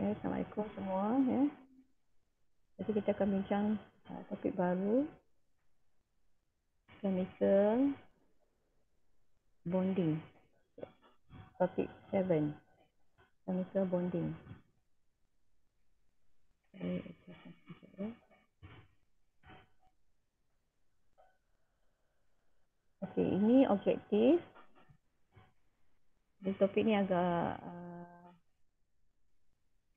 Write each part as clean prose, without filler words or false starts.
Assalamualaikum semua. Jadi kita akan bincang topik baru, chemical bonding. Topik 7, chemical bonding. Okey, ini objektif. Di topik ni agak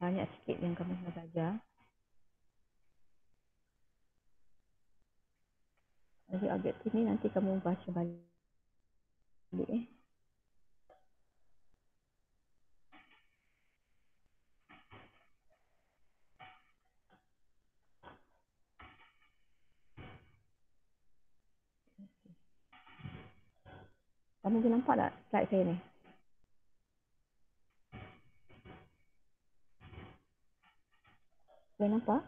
banyak sikit yang kamu kena belajar. Jadi objektif ni nanti kamu baca balik. Kamu boleh nampak tak slide saya ni? Boleh nampak?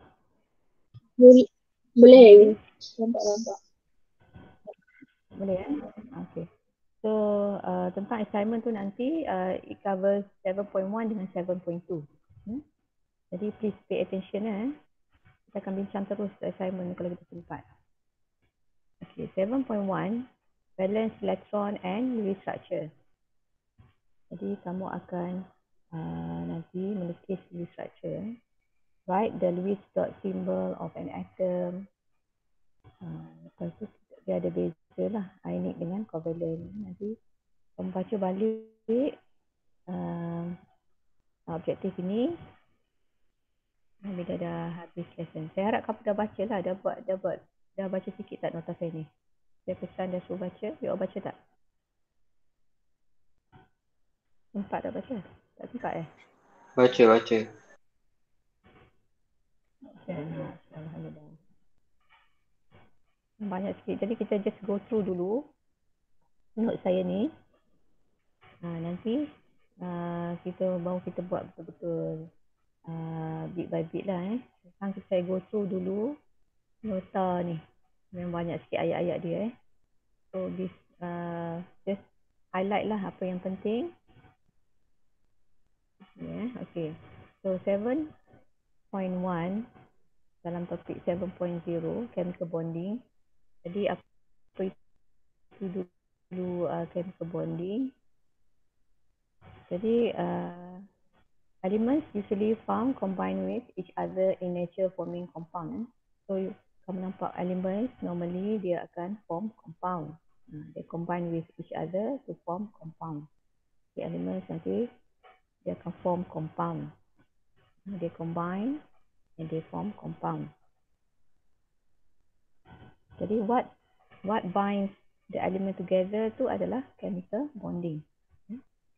Boleh. Nampak. Boleh Okey. So tentang assignment tu nanti it covers 7.1 dengan 7.2. Jadi please pay attention Kita akan bincang terus assignment kalau kita sempat. Okay, 7.1 Valence electron and Lewis structure. Jadi kamu akan nanti melukis Lewis structure. Write the Lewis dot symbol of an atom. Lepas tu dia ada beza lah ionic dengan covalent. Nanti kamu baca balik objektif ini. Bila dah habis lesson. Saya harap kamu dah baca lah, dah baca sikit tak nota saya ni? Saya pesan dah suruh baca, you baca tak? Sempat tak baca? Tak sempat Baca. Banyak sikit. Jadi kita just go through dulu note saya ni. Nanti kita buat betul-betul bit by bit lah Sekarang saya go through dulu nota ni. Memang banyak sikit ayat-ayat dia So this just highlight lah apa yang penting. Okay. So 7.1 dalam topik 7.0 chemical bonding. Jadi apa itu dulu chemical bonding. Jadi elements usually found combine with each other in nature forming compound. So kamu nampak elements normally dia akan form compound. They combine with each other to form compound. The elements nanti dia akan form compound. They combine and they form compound. Jadi what binds the element together tu adalah chemical bonding.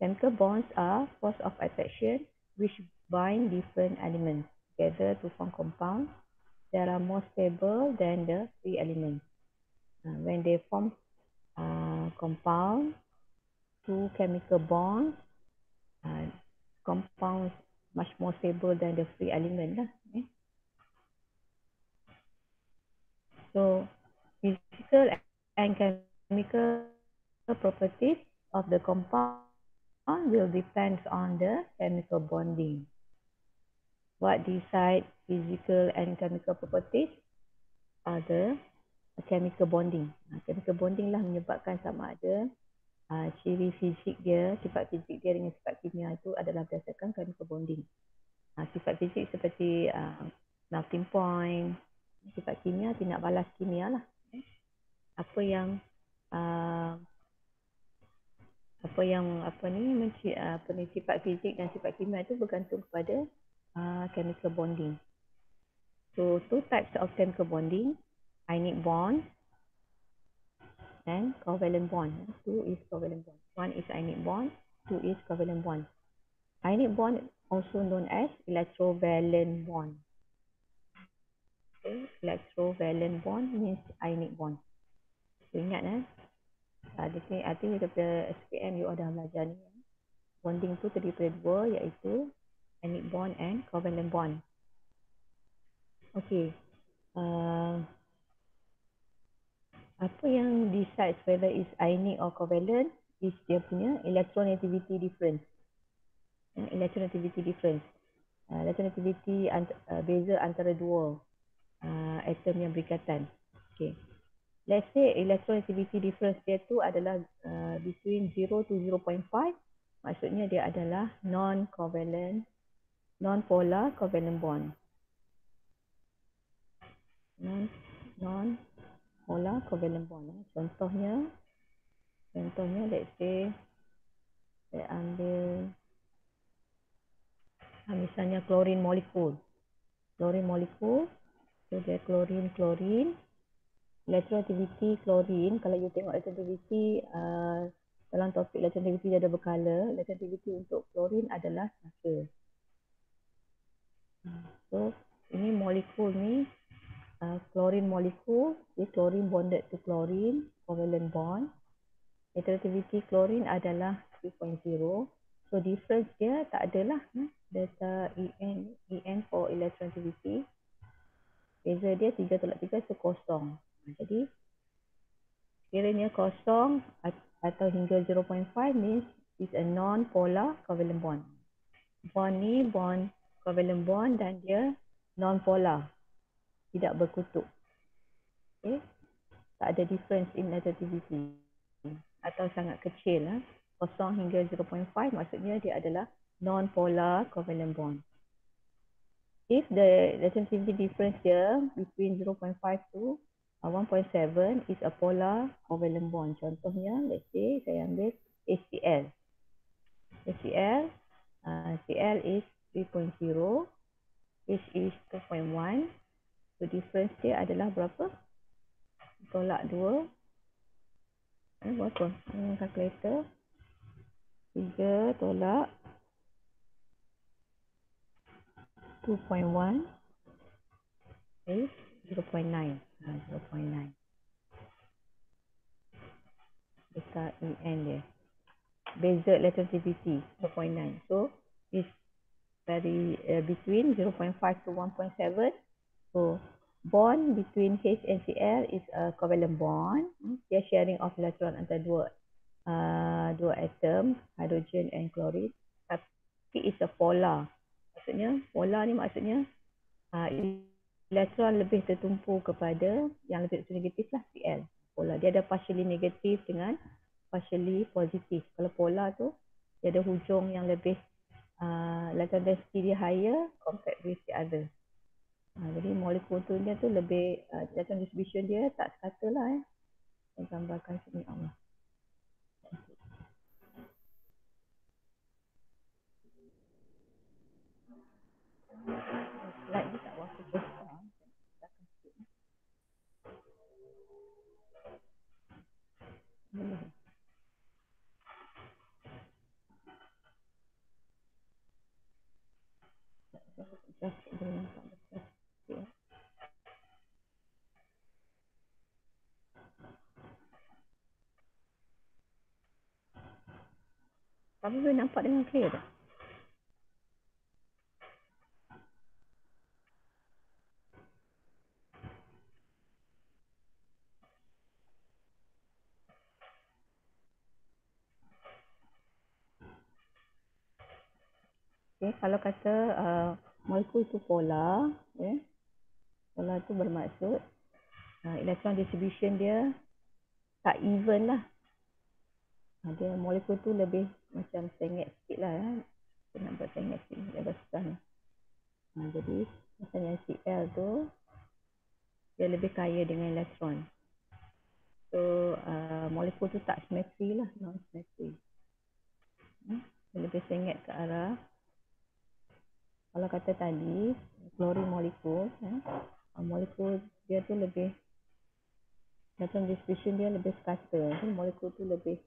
Chemical bonds are force of attraction which bind different elements together to form compounds that are more stable than the free elements. When they form compound, two chemical bonds, compounds much more stable than the free element lah. So physical and chemical properties of the compound will depend on the chemical bonding. What decide physical and chemical properties are the chemical bonding. Chemical bonding lah menyebabkan sama ada ciri fisik dia, sifat fisik dia dengan sifat kimia itu adalah berdasarkan chemical bonding. Sifat fisik seperti melting point, sifat kimia tindak balas kimia lah. Apa yang sifat fisik dan sifat kimia itu bergantung kepada chemical bonding. So two types of chemical bonding, ionic bond and covalent bond. Two is covalent bond. One is ionic bond, two is covalent bond. Ionic bond also known as electrovalent bond. Okay. Electrovalent bond means ionic bond. So, ingat artinya daripada SPM you dah belajar ni. Bonding tu terdiri daripada dua iaitu ionic bond and covalent bond. Okay. Apa yang decides whether is ionic or covalent is dia punya electronegativity difference. electronegativity beza antara dua atom yang berikatan. Okay. Let's say electronegativity difference dia tu adalah between 0 to 0.5. Maksudnya dia adalah non-covalent, non-polar covalent bond. Non-polar covalent bond. Contohnya let's say saya ambil misalnya klorin molekul. Klorin molekul, so dia klorin. Electronegativity klorin, kalau you tengok electronegativity dalam topik electronegativity dia ada berkala. Electronegativity untuk klorin adalah 1. So ini molekul ni klorin molekul, dia klorin bonded to klorin, covalent bond. Electronegativity klorin adalah 3.0. So difference dia tak adalah delta En for electronegativity. Beza dia 3/3 so kosong. Jadi kiranya kosong atau hingga 0.5 means is a non-polar covalent bond. Bond ni bond covalent bond dan dia non-polar, tidak berkutub. Okay. Tak ada difference in electronegativity atau sangat kecil. Kosong hingga 0.5 maksudnya dia adalah non-polar covalent bond. If the electronegativity difference here between 0.5 to 1.7 is a polar covalent bond. Contohnya, let's say saya ambil HCl. Cl is 3.0, H is 2.1. So difference dia adalah berapa? Tolak 2. Berapa? Calculator. 3 tolak 2.1 is 0.9. 0.9. Beta En dia. Beza electronegativity 0.9. So is very between 0.5 to 1.7. So bond between H and Cl is a covalent bond. Dia sharing of electron antara dua atom, hydrogen and chlorine. Tapi is a polar. Maksudnya polar ni maksudnya elektron lebih tertumpu kepada yang lebih negatif lah, Cl. Polar. Dia ada partially negatif dengan partially positif. Kalau polar tu dia ada hujung yang lebih electron density dia higher compared with the other. Jadi molekul tu dia tu lebih electron distribution dia tak sekata lah. Saya gambarkan sini Allah. Slide ni tak berapa besar. Boleh. Kamu boleh nampak dengan clear tak? Okay, kalau kata molekul itu polar, polar itu bermaksud electron distribution dia tak even lah. Dia molekul tu lebih macam sengit sikit lah. Kita nak buat sengit sikit, dia besar ni. Jadi misalnya Cl tu dia lebih kaya dengan elektron. So molekul tu tak symmetry lah, non-symmetry. Dia lebih sengit ke arah. Kalau kata tadi klorin molekul, molekul dia tu lebih electron distribution dia lebih sekata. Jadi molekul tu lebih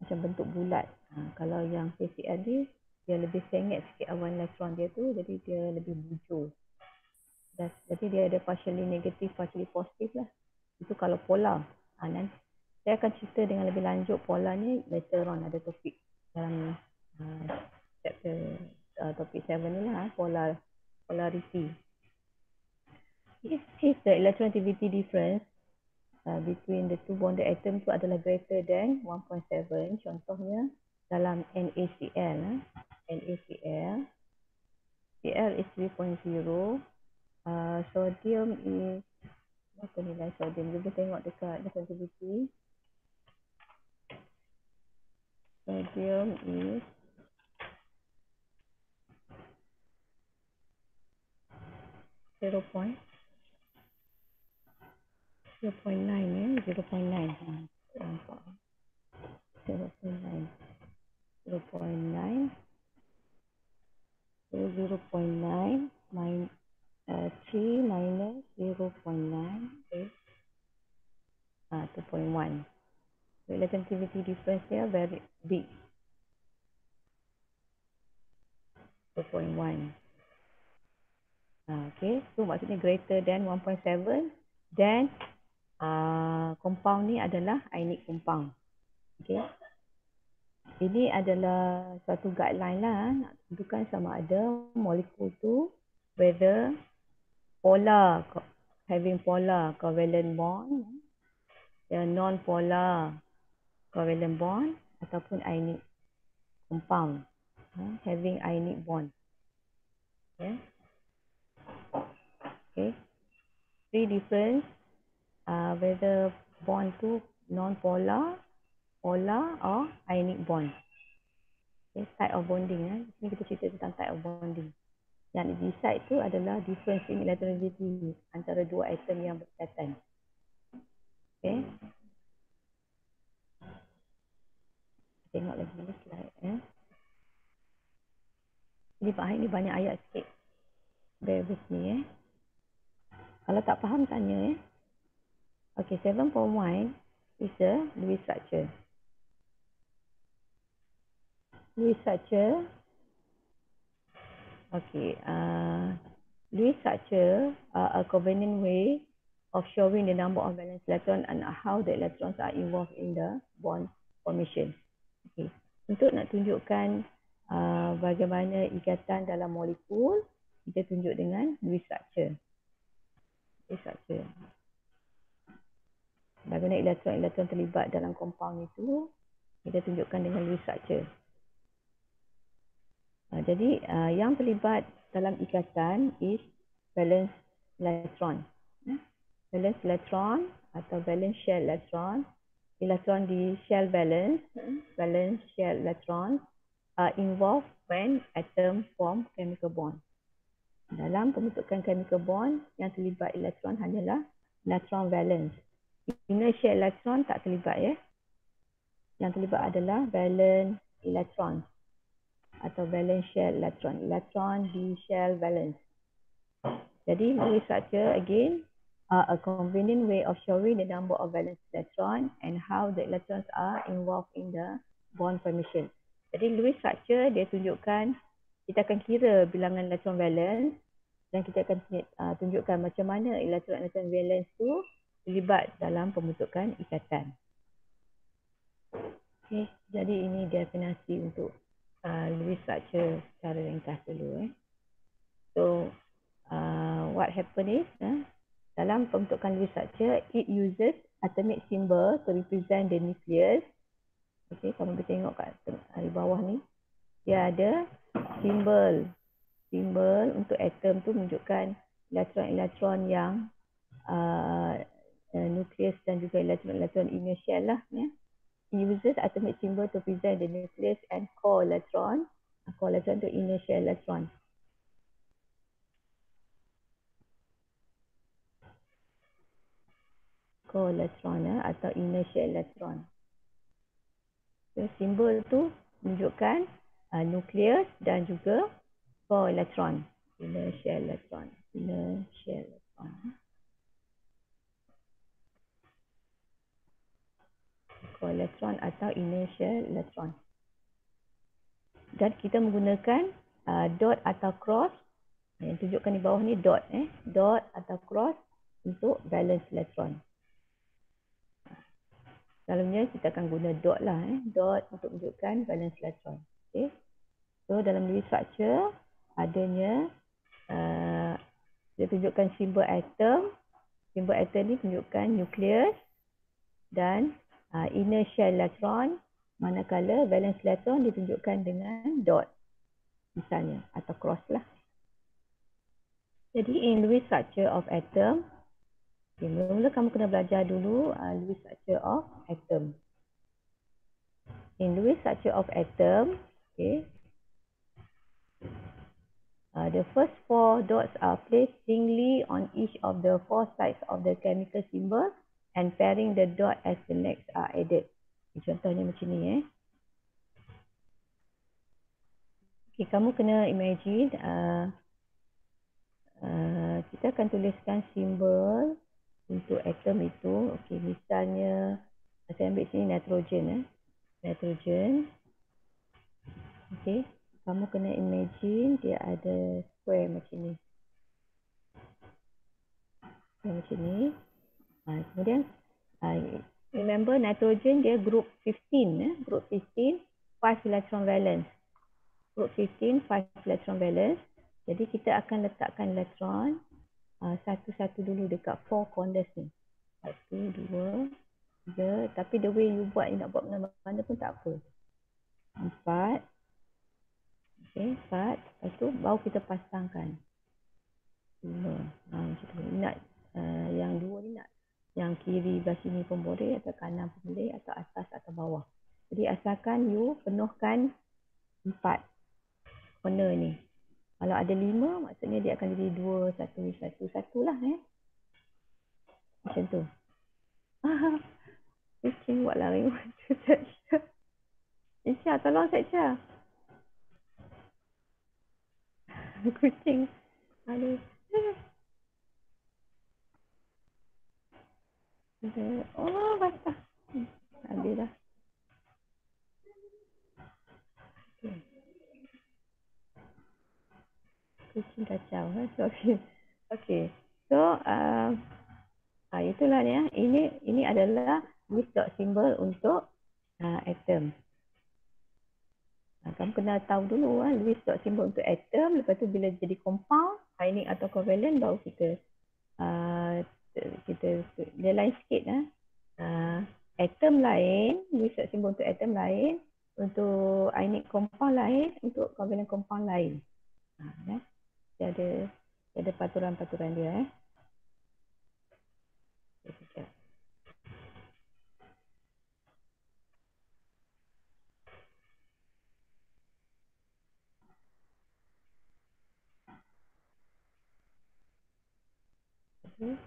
macam bentuk bulat. Kalau yang HCl ni dia lebih sengit sikit awan elektron dia tu, jadi dia lebih bujur. Jadi dia ada partially negatif, partially positif lah. Itu kalau polar. Nanti saya akan cerita dengan lebih lanjut polar ni later on, ada topik dalam chapter topik 7 ni lah, polarity. If the electronegativity difference between the two bonded atom tu adalah greater than 1.7, contohnya dalam NaCl, NaCl Cl is 3.0. Sodium is, apa nilai sodium? Kita tengok dekat the contribution. Sodium is 0.9 ya, 0.9. Nampak. 0.9. 0.9. So 0.9 minus 3 minus 0.9 is 2.1. So electronegativity difference here very big. 2.1. Okay, so maksudnya greater than 1.7, then compound ni adalah ionic compound. Okay, ini adalah satu guideline lah, nak tentukan sama ada molekul tu whether polar, having polar covalent bond, non polar covalent bond, ataupun ionic compound having ionic bond. Okay, three difference whether bond tu non-polar, polar or ionic bond. Okay, type of bonding. Ini kita cerita tentang type of bonding. Yang decide tu adalah difference in electronegativity antara dua atom yang berdekatan. Okay. Tengok lagi slide. Ini banyak ayat sikit. Bear with me. Kalau tak faham tanya. Okay, 7.1 is the Lewis structure. Lewis structure. Okay, Lewis structure are a convenient way of showing the number of valence electron and how the electrons are involved in the bond formation. Okay, untuk nak tunjukkan bagaimana ikatan dalam molekul, kita tunjuk dengan Lewis structure. Lewis structure. Bagaimana elektron-elektron terlibat dalam compound itu, kita tunjukkan dengan Lewis structure. Jadi yang terlibat dalam ikatan is valence electron. Valence electron atau valence shell electron. Elektron di shell valence shell electron are involved when atom form chemical bond. Dalam pembentukan chemical bond, yang terlibat elektron hanyalah electron valence. Inner shell electron tak terlibat ya. Yang terlibat adalah valence electron atau valence shell electron. Electron di shell valence. Jadi Lewis structure again are a convenient way of showing the number of valence electron and how the electrons are involved in the bond formation. Jadi Lewis structure dia tunjukkan, kita akan kira bilangan electron valence dan kita akan tunjukkan macam mana elektron-elektron valence tu terlibat dalam pembentukan ikatan. Okay, jadi ini definisi untuk Lewis structure secara ringkas dulu. So what happen is dalam pembentukan Lewis structure, it uses atomic symbol to represent the nucleus. Okay, kamu boleh tengok kat di bawah ni, dia ada simbol untuk atom tu menunjukkan elektron-elektron yang nucleus dan juga elektron-elektron inner shell lah ya. It uses atomic symbol to present the nucleus and core electron to inner shell electron. Core electron atau inner shell electron. So, simbol tu menunjukkan nucleus dan juga core electron, inner shell electron, core electron atau inner shell electron. Dan kita menggunakan dot atau cross, yang tunjukkan di bawah ni dot dot atau cross untuk valence electron. Selalunya kita akan guna dot lah dot untuk menunjukkan valence electron. Okay. So dalam Lewis structure adanya dia tunjukkan simbol atom. Simbol atom ni tunjukkan nucleus dan inner shell electron, manakala valence electron ditunjukkan dengan dot misalnya atau cross lah. Jadi in Lewis structure of atom, okay, mula-mula kamu kena belajar dulu Lewis structure of atom. In Lewis structure of atom, okay, the first four dots are placed singly on each of the four sides of the chemical symbol and pairing the dot as the next are added. Contohnya macam ni. Okay, kamu kena imagine kita akan tuliskan simbol untuk atom itu. Okay, misalnya saya ambil sini nitrogen. Nitrogen. Okay, kamu kena imagine dia ada square macam ni. Macam ni. Kemudian remember nitrogen dia group 15. Group 15, 5 electron valence. Group 15, 5 electron valence. Jadi kita akan letakkan elektron satu-satu dulu dekat 4 corners ni. 1, 2, 3. Tapi the way you buat, you nak buat mana-mana pun tak apa. 4. Okay, 4. Lepas tu baru kita pasangkan 5. Macam tu. Nak yang 2 ni nak yang kiri belah sini pun boleh, atau kanan pun boleh, atau atas atau bawah. Jadi asalkan you penuhkan 4 corner ni. Kalau ada 5, maksudnya dia akan jadi 2, 1, 1, 1 lah. Macam tu. Kucing buat lari macam Seksha. Seksha, tolong Seksha. Kucing. Aduh. Oh, basah. Habis dah. Okay. Kucing kacau. Sorry. Okay. So, itulah ni. Ini adalah Lewis dot symbol untuk atom. Kamu kena tahu dulu Lewis dot symbol untuk atom. Lepas tu bila jadi compound, ionic atau covalent, baru kita dia lain sikit. Atom lain, Lewis dot symbol untuk atom lain, untuk ionic compound lain, untuk covalent compound lain. Dia ada peraturan-peraturan dia. Sekejap. Okay.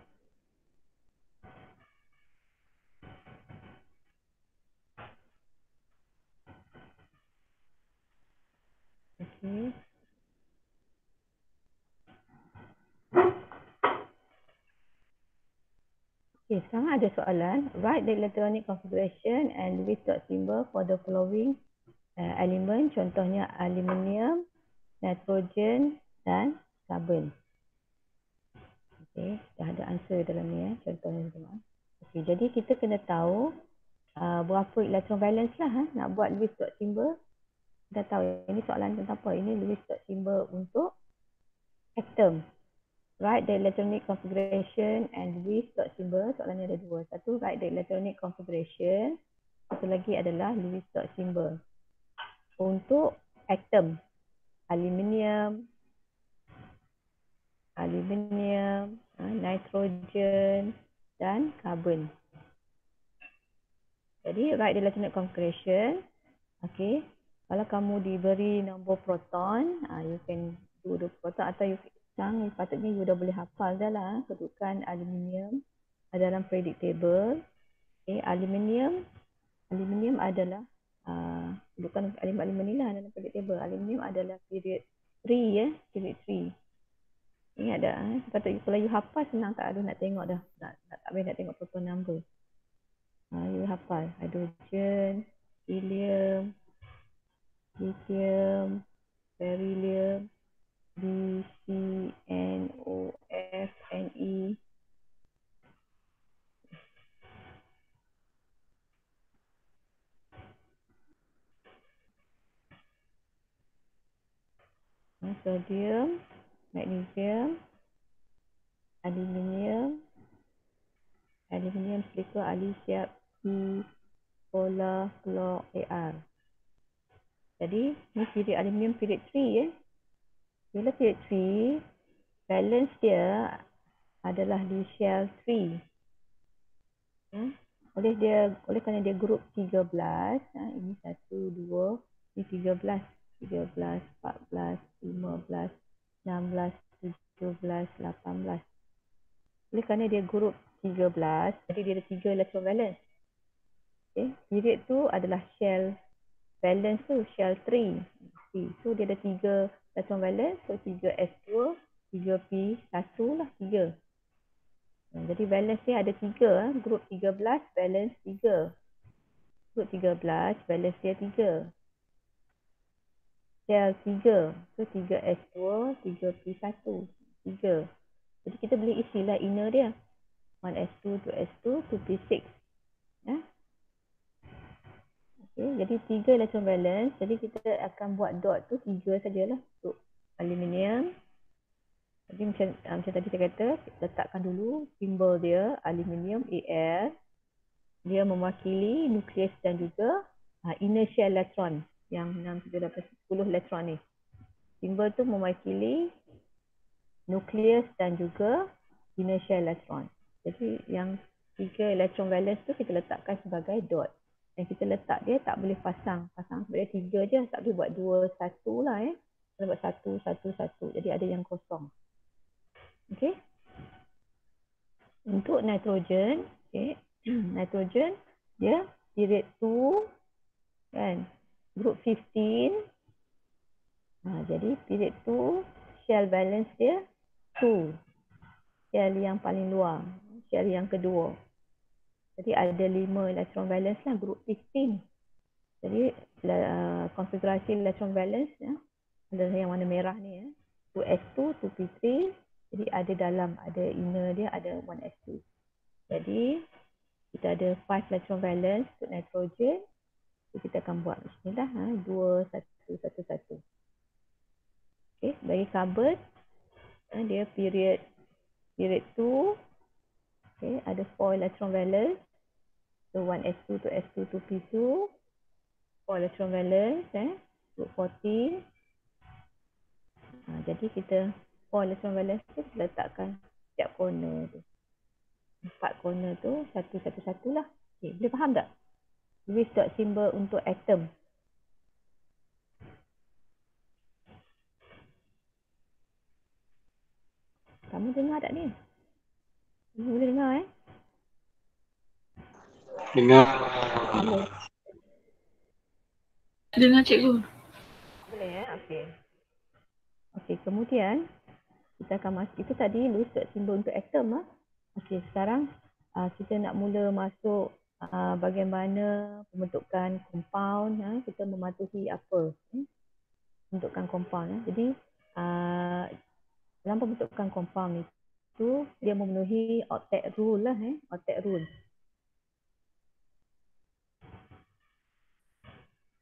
Okay. Okay, sekarang ada soalan. Write the electronic configuration and Lewis dot symbol for the following element. Contohnya aluminium, nitrogen dan carbon. Okay, dah ada answer dalam ni. Contohnya semua. Okay, jadi kita kena tahu berapa electron valence lah. Nak buat Lewis dot symbol. Dah tahu ini soalan tentang apa. Ini Lewis dot symbol untuk atom. Write the electronic configuration and Lewis dot symbol. Soalannya ada dua. Satu, write the electronic configuration. Satu lagi adalah Lewis dot symbol untuk atom. Aluminium, nitrogen dan carbon. Jadi write the electronic configuration. Okay. Kalau kamu diberi nombor proton, you can do the proton, atau patutnya you dah boleh hafal dah lah kedudukan aluminium dalam periodic table. Okay. Aluminium adalah kedudukan aluminium lah dalam periodic table. Aluminium adalah period 3 period 3. Ingat dah, sepatutnya kalau you hafal senang tak ada nak tengok dah. Tak payah nak tengok proton number. You hafal hydrogen, helium, lithium, beryllium, BCNOF, Ne. Sodium, magnesium, aluminium, silicon, Ali, siap, E, polar, chlor, Ar. Jadi, ni period aluminium period 3 Bila period 3, valence dia adalah di shell 3. Oleh kerana dia grup 13, ini 1, 2, ini 13, 13, 14, 15, 16, 17, 18. Oleh kerana dia grup 13, jadi dia ada 3 electron valence. Okay. Period tu adalah shell valence tu, shell 3. So dia ada 3 electron valence, so 3s2, 3p1 lah, 3. Jadi valence dia ada 3, grup 13, valence 3. Grup 13, valence dia 3. Shell 3, so 3s2, 3p1, 3. Jadi kita boleh isilah inner dia. 1s2, 2s2, 2p6. Ya. Okay, jadi 3 electron valence. Jadi kita akan buat dot tu 3 sajalah untuk aluminium. Jadi macam tadi saya kata, letakkan dulu simbol dia, aluminium Al. Dia mewakili nukleus dan juga inertial elektron yang 6, 7, 8, 10 elektron ni. Simbol tu mewakili nukleus dan juga inertial elektron. Jadi yang 3 elektron valence tu kita letakkan sebagai dot. Dan kita letak dia tak boleh pasang sebab dia 3 je, tak boleh buat 2, 1 lah Kita buat 1, 1, 1. Jadi ada yang kosong. Okey. Untuk nitrogen, okey. Nitrogen dia period 2 kan. Group 15. Jadi period 2 shell valence dia 2. Shell yang paling luar, shell yang kedua. Jadi ada 5 electron valence lah, group 15. Jadi konfigurasi electron valence adalah yang warna merah ni 2s2, 2p3. Jadi ada dalam, ada inner dia ada 1s2. Jadi kita ada 5 electron valence untuk nitrogen. Jadi kita akan buat bismillah 2, 1, 1, 1. Okey, bagi carbon dia period 2. Okey, ada 4 electron valence. So 1s2, 2s2, 2p2, 4 electron valence group 14. Jadi kita 4 electron valence tu kita letakkan setiap corner tu. 4 corner tu satu-satu lah. Okay, boleh faham tak? With dot symbol untuk atom. Kamu dengar tak ni? Boleh dengar Dengar. Boleh. Dengar cikgu. Boleh okey. Okey, kemudian kita akan masuk, itu tadi list dot symbol untuk atom Okey, sekarang kita nak mula masuk bagaimana pembentukan compound kita mematuhi apa pembentukan compound Jadi dalam pembentukan compound itu dia memenuhi octet rule lah octet rule.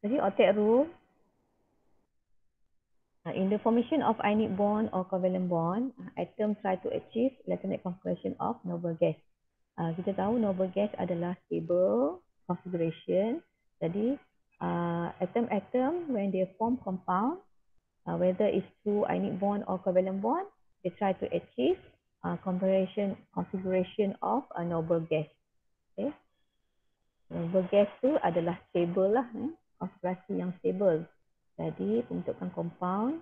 Jadi octet rule, in the formation of ionic bond or covalent bond, atom try to achieve electronic configuration of noble gas. Kita tahu noble gas adalah stable configuration. Jadi atom-atom when they form compound, whether it's through ionic bond or covalent bond, they try to achieve configuration of a noble gas. Okay. Noble gas tu adalah stable lah, konfigurasi yang stable. Jadi pembentukan compound,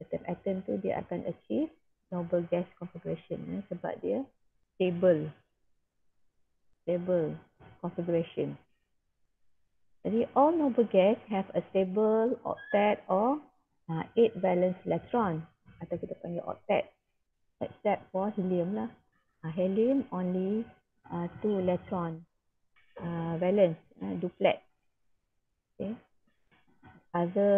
setiap atom tu dia akan achieve noble gas configuration sebab dia stable configuration. Jadi all noble gas have a stable octet or 8 valence electron atau kita panggil octet, except for helium lah. Helium only 2 electron valence, duplet. Okay. Other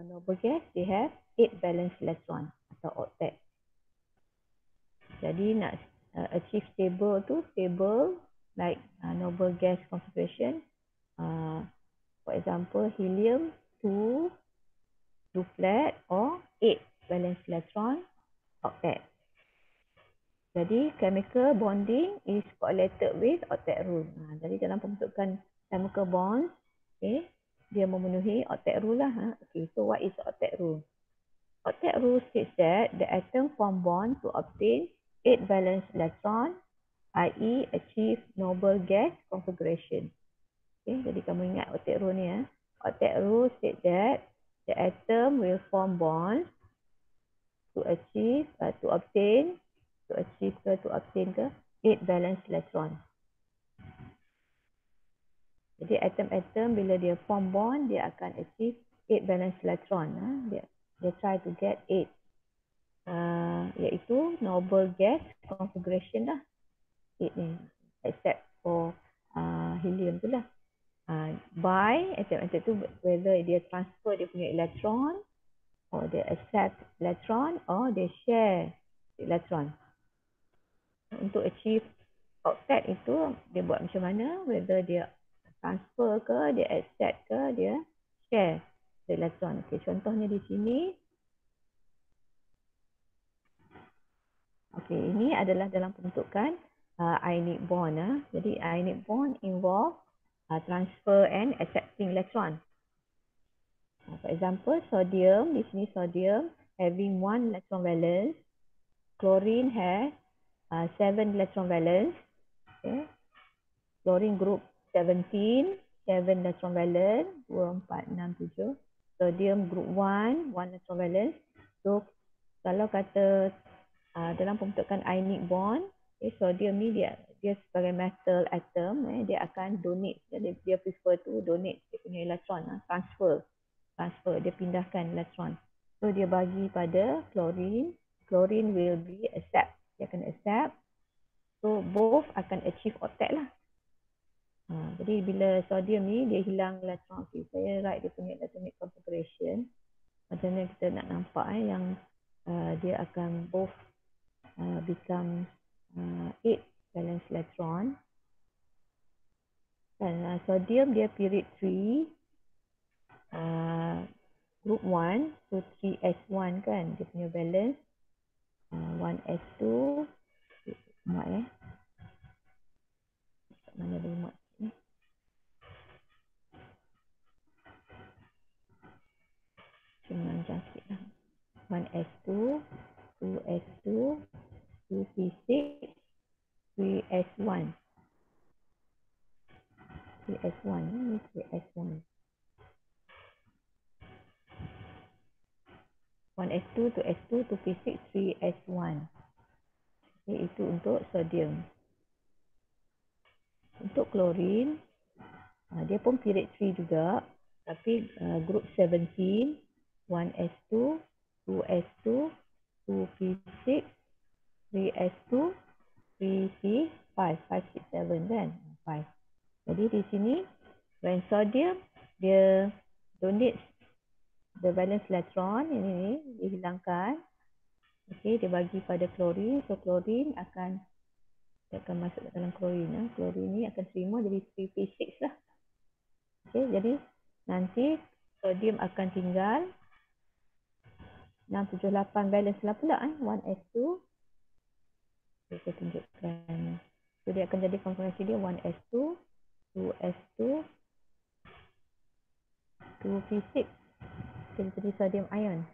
noble gas they have 8 valence electron atau octet. Jadi nak achieve stable tu, stable like noble gas configuration. For example, helium 2 duplet or 8 valence electron octet. Jadi chemical bonding is correlated with octet rule. Jadi dalam pembentukan chemical bonds, dia memenuhi octet rule lah. Okay, so what is octet rule? octet rule states that the atom form bond to obtain 8 valence electron, i.e. achieve noble gas configuration. Okay, jadi kamu ingat octet rule ni ya. Octet rule states that the atom will form bonds to obtain 8 valence electron. Jadi atom-atom bila dia form bond, dia akan achieve 8 valence electron. Dia try to get 8. Iaitu noble gas configuration lah. 8 ni. Except for helium tu lah. By atom-atom tu, whether dia transfer dia punya electron, or dia accept electron, or dia share electron. Untuk achieve octet itu, dia buat macam mana? Whether dia transfer ke, dia accept ke, dia share the electron. Okay, contohnya di sini. Okay, ini adalah dalam pembentukan ionic bond. Jadi ionic bond involve transfer and accepting electron. For example, sodium, di sini sodium having 1 electron valence. Chlorine has 7 electron valence. Okay. Chlorine group 17, 7 electron valence, 2, 4, 6, 7. Sodium group 1, 1 electron valence. So, kalau kata dalam pembentukan ionic bond, sodium ni dia sebagai metal atom, dia akan donate. Jadi dia prefer to donate dia punya electron, transfer, dia pindahkan electron. So, dia bagi pada chlorine. Chlorine will be accept. Dia akan accept. So, both akan achieve octet lah. Jadi bila sodium ni dia hilang electron, okay, saya write dia punya atomic configuration. Macam mana kita nak nampak yang dia akan both become 8 valence electron. Dan sodium dia period 3, group 1, so 3s1 kan dia punya valence. 1s2, muat mana boleh muat ni. Cuma macam sikit lah. 1s2, 2s2, 2p6, 3s1. 3s1 ni 3s1. 1s2, 2s2, 2p6, 3s1. Okay, itu untuk sodium. Untuk klorin, dia pun period 3 juga, tapi group 17, 1s2, 2s2, 2p6, 3s2, 3p5, 5, 6, 7 kan? 5. Jadi di sini, when sodium, dia donate the valence electron, ini dihilangkan. Okay, dia bagi pada klorin, so klorin akan masuk ke dalam klorin. Klorin ni akan terima jadi 3p6 lah. Okay, jadi nanti sodium akan tinggal 678 valence lah pula 1s2. Okay, saya tunjukkan. So dia akan jadi konfigurasi dia 1s2, 2s2, 2p6. Jadi jadi sodium ion.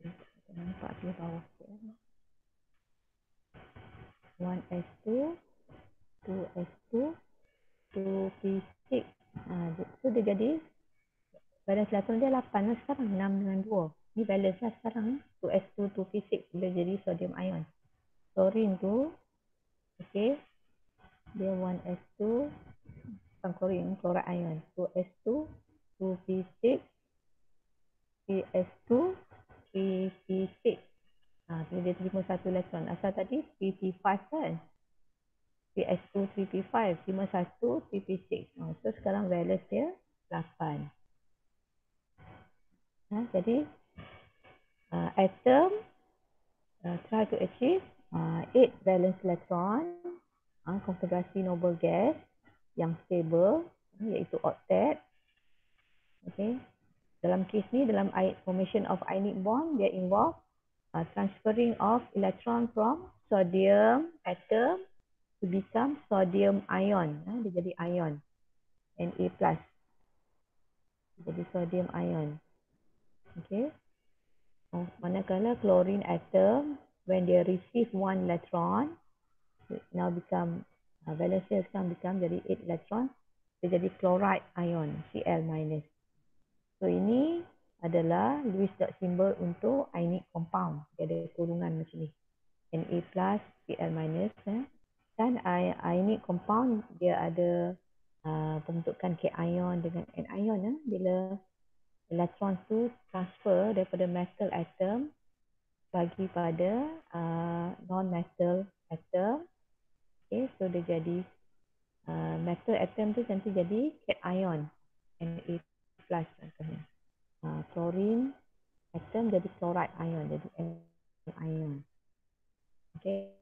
Kita nampak di bawah. 1s2, 2s2, 2p6. So dia jadi valence electron dia 8 lah sekarang, 6 dengan 2. Ni valence lah sekarang. 2s2, 2p6 dia jadi sodium ion. Chlorine tu, okay, dia 1s2, bukan chlorine, chloride ion. 2s2, 2p6, 3s2, 3p6. Dia terima 1 elektron. Asal tadi 3p5 kan? 3s2, 3p5. Terima 1, 3p6. So sekarang valence dia 8. Jadi atom try to achieve 8 valence electron, konfigurasi noble gas yang stable, iaitu octet. Okay. Dalam kes ni, dalam formation of ionic bond, dia involve transferring of electron from sodium atom to become sodium ion. Dia jadi ion, Na+. Jadi sodium ion. Okay. Manakala chlorine atom, when they receive 1 electron, now become valence shell become jadi 8 electron, dia jadi chloride ion, Cl minus. So ini adalah Lewis dot symbol untuk ionic compound. Dia ada kurungan macam ni. Na plus, Cl minus. Dan ionic compound dia ada pembentukan cation dengan anion. Bila elektron tu transfer daripada metal atom bagi pada non-metal atom. Okay, so dia jadi metal atom tu nanti jadi cation, Na plus contohnya. Chlorine atom jadi chloride ion, jadi ion. Okay.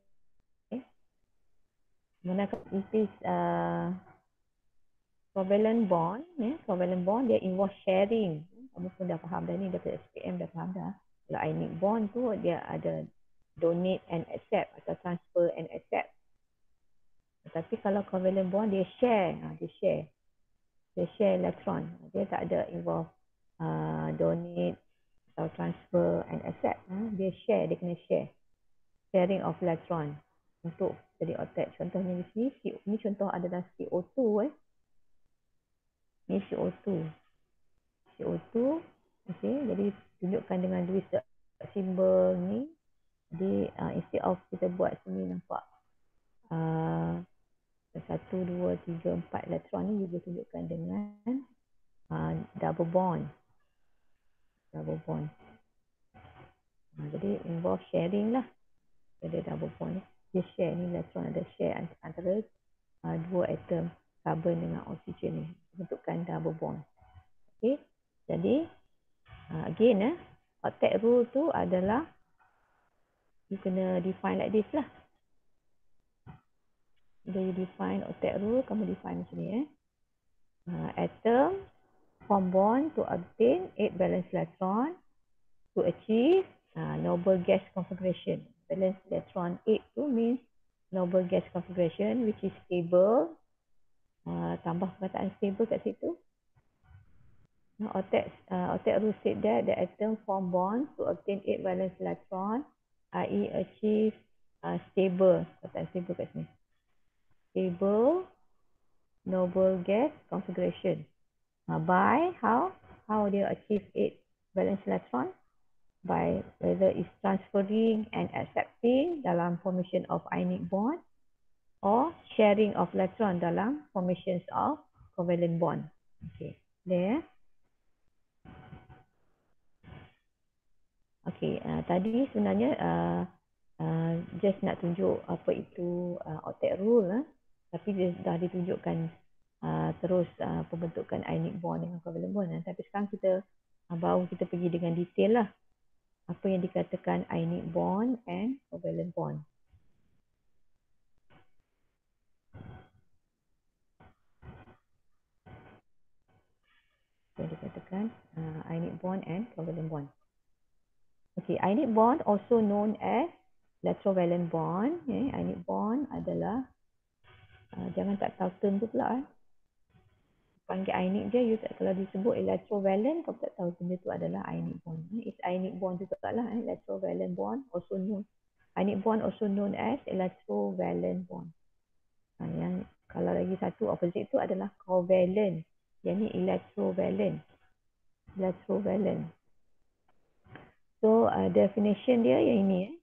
Manakala it is covalent bond, covalent bond dia involve sharing. Kamu pun dah faham dah ni, daripada SPM dah faham dah. Kalau ionic bond tu dia ada donate and accept atau transfer and accept. Tetapi kalau covalent bond dia share, dia share elektron. Dia tak ada involve donate atau transfer and accept. Dia share, dia kena share. Sharing of electron untuk jadi octet. Contohnya di sini, ini contoh adalah CO2. Ini CO2. CO2, okay, jadi tunjukkan dengan Lewis dot symbol ni. Jadi instead of kita buat sini nampak 1, 2, 3, 4 elektron ni, juga tunjukkan dengan double bond. Double bond. Jadi involve sharing lah. Jadi double bond ni. Dia share ni, elektron ada share antara dua atom carbon dengan oksigen ni. Bentukkan double bond. Okay. Jadi again octet rule tu adalah you kena define like this lah. Bila you define octet rule, kamu define macam ni. Atom form bond to obtain 8 valence electron to achieve noble gas configuration. Valence electron 8 tu means noble gas configuration which is stable. Tambah perkataan stable kat situ. Octet rule state that the atom form bond to obtain 8 valence electron, i.e. achieve stable. Perkataan stable kat sini. Stable noble gas configuration. By how dia achieve 8 valence electron? By whether it's transferring and accepting dalam formation of ionic bond or sharing of electron dalam formations of covalent bond. Okay, there. Okay, tadi sebenarnya just nak tunjuk apa itu octet rule, tapi dia dah ditunjukkan terus pembentukan ionic bond dengan covalent bond. Tapi sekarang kita baru kita pergi dengan detail lah apa yang dikatakan ionic bond and covalent bond. Yang dikatakan ionic bond and covalent bond. Okay, ionic bond also known as electrovalent bond. Ionic bond adalah jangan tak tahu term tu pula. Panggil ionic je, you tak, kalau disebut electrovalent, kau tak tahu benda tu adalah ionic bond. It's ionic bond juga lah. Electrovalent bond also known. Ionic bond also known as electrovalent bond. Yang kalau lagi satu opposite tu adalah covalent. Yang ni electrovalent. Electrovalent. So definition dia yang ini.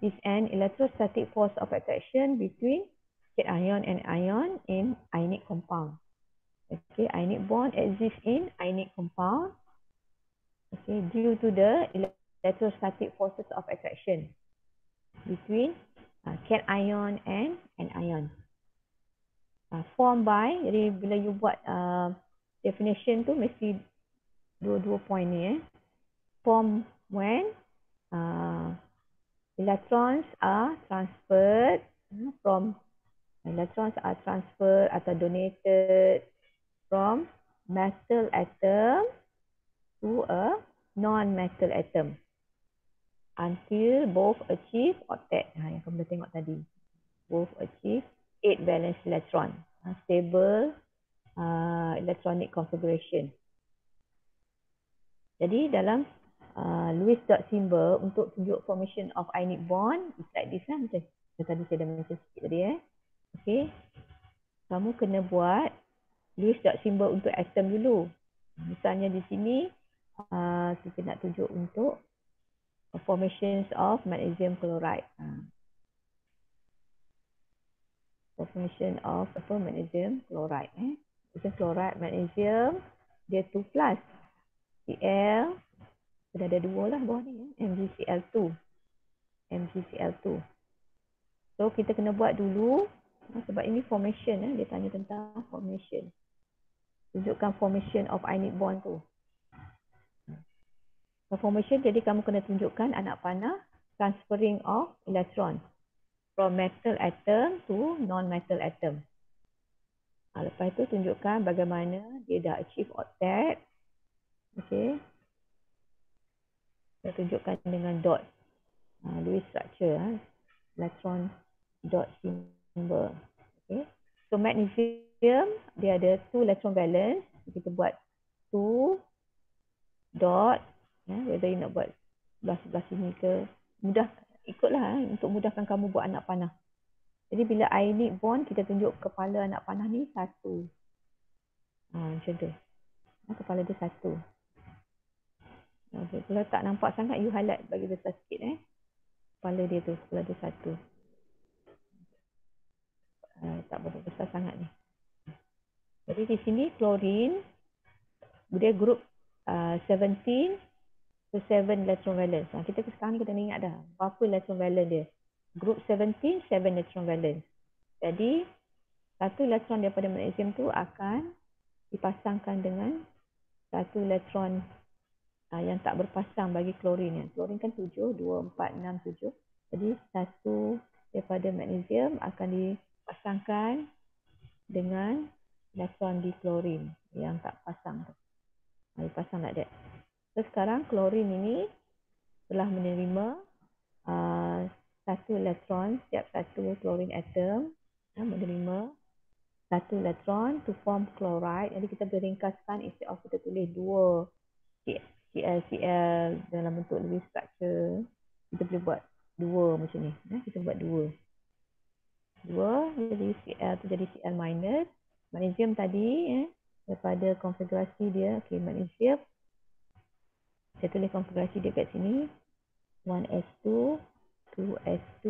Is an electrostatic force of attraction between cation and ion in ionic compound. Okay, ionic bond exists in ionic compound. Okay, due to the electrostatic forces of attraction between cation and an ion. Formed by, jadi bila you buat definition tu mesti dua point ni. Form when electrons are transferred atau donated from metal atom to a non-metal atom until both achieve octet. Yang kamu dah tengok tadi. Both achieve 8 valence electron. Stable electronic configuration. Jadi dalam Lewis dot symbol untuk tunjuk formation of ionic bond is like this lah. Macam tadi saya dah mention sikit tadi Okay. Kamu kena buat Lewis dot symbol untuk atom dulu. Misalnya di sini kita nak tunjuk untuk formations of magnesium chloride. Formation of magnesium chloride. Magnesium chloride, magnesium dia 2 plus. Cl sudah ada 2 lah bawah ni MgCl2. MgCl2. So kita kena buat dulu sebab ini formation dia tanya tentang formation. Tunjukkan formation of ionic bond tu. Formation jadi kamu kena tunjukkan anak panah transferring of electron from metal atom to non-metal atom. Lepas itu tunjukkan bagaimana dia dah achieve octet. Okay. Saya tunjukkan dengan dot. Lewis structure. Electron dot symbol. Okay. So magnesium dia ada 2 electron valence. Kita buat 2 dot. Whether you nak buat sebelah sini ke. Mudah. Ikutlah untuk mudahkan kamu buat anak panah. Jadi bila ionic bond kita tunjuk kepala anak panah ni 1. Macam tu. Kepala dia 1. Okay. Kalau tak nampak sangat you highlight bagi besar sikit kepala dia tu, kepala dia 1. Tak berapa besar sangat ni. Jadi di sini klorin dia group 17 to 7 electron valence. Kita sekarang ni kita ingat dah berapa electron valence dia. Group 17, 7 electron valence. Jadi satu elektron daripada magnesium tu akan dipasangkan dengan satu elektron yang tak berpasang bagi klorin. Klorin kan 7, 2, 4, 6, 7. Jadi satu daripada magnesium akan dipasangkan dengan elektron di klorin yang tak pasang. Dipasang like that. So sekarang klorin ini telah menerima satu elektron setiap satu klorin atom menerima satu elektron to form chloride. Jadi kita boleh ringkaskan instead of kita tulis 2 Cl dalam bentuk Lewis structure, kita boleh buat 2 macam ni. Kita buat 2 jadi Cl tu jadi Cl minus. Magnesium tadi daripada konfigurasi dia, magnesium saya tulis konfigurasi dia kat sini 1s2 2s2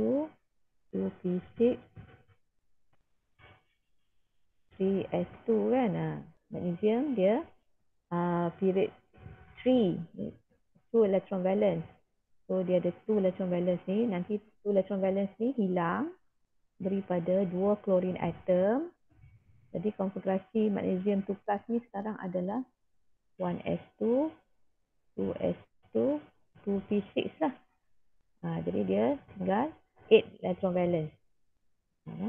2p6 3s2 kan. Magnesium dia period 3 2 electron valence. So dia ada 2 electron valence ni. Nanti 2 electron valence ni hilang daripada 2 klorin atom. Jadi konfigurasi magnesium 2 plus ni sekarang adalah 1s2 2s2 2p6 lah. Jadi dia tinggal 8 electron valence.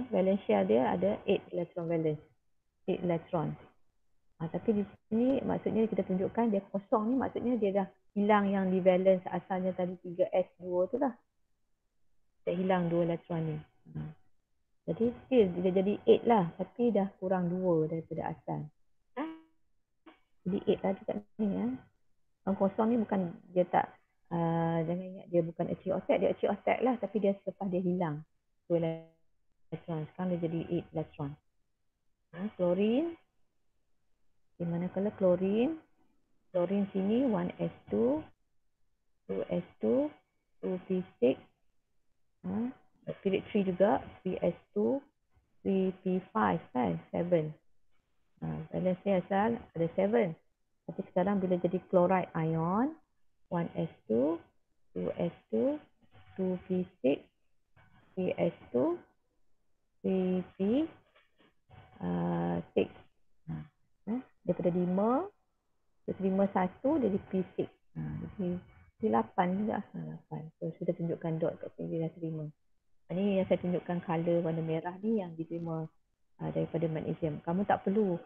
Valence shell dia ada 8 electron valence. 8 elektron. Tapi di sini maksudnya kita tunjukkan dia kosong ni, maksudnya dia dah hilang yang di valence asalnya tadi 3s2 tu lah. Dah hilang 2 elektron ni. Jadi still dia jadi 8 lah, tapi dah kurang 2 daripada asal. Jadi 8 lah dekat ni Yang kosong ni bukan dia tak jangan ingat dia bukan achieve octet, dia achieve octet lah, tapi dia selepas dia hilang 2 elektron. Sekarang dia jadi 8 elektron. Klorin, di mana kalau klorin sini 1s2 2s2 2p6 period 3 juga 3s2 3p5 kan 7. Valence ni asal ada 7, tapi sekarang bila jadi chloride ion 1s2 2s2 2p6 3s2 3p6 daripada 5 dia terima 1 jadi P6. Jadi 8 juga. 8. So sudah tunjukkan dot kat sini dia dah terima. Ini yang saya tunjukkan color warna merah ni yang diterima daripada magnesium. Kamu tak perlu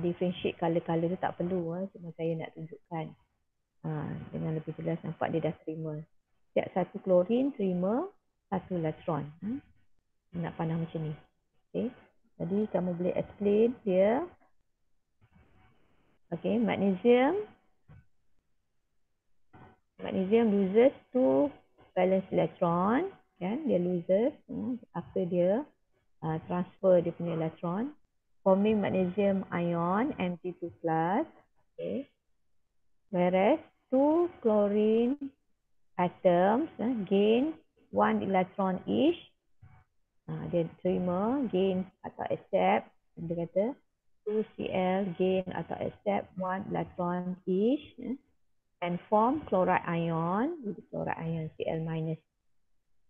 differentiate color-color tu, tak perlu. Cuma saya nak tunjukkan dengan lebih jelas nampak dia dah terima. Setiap satu klorin terima satu elektron. Nak panah macam ni. Okay. Jadi kamu boleh explain dia. Okay, magnesium Magnesium loses 2 valence electron, kan? Dia loses after dia transfer dia punya electron, forming magnesium ion Mg2+. Okay. Whereas 2 chlorine atoms gain 1 electron each. Dia terima gain atau accept, dia kata 2Cl gain atau accept 1 electron each and form chloride ion with chloride ion Cl minus.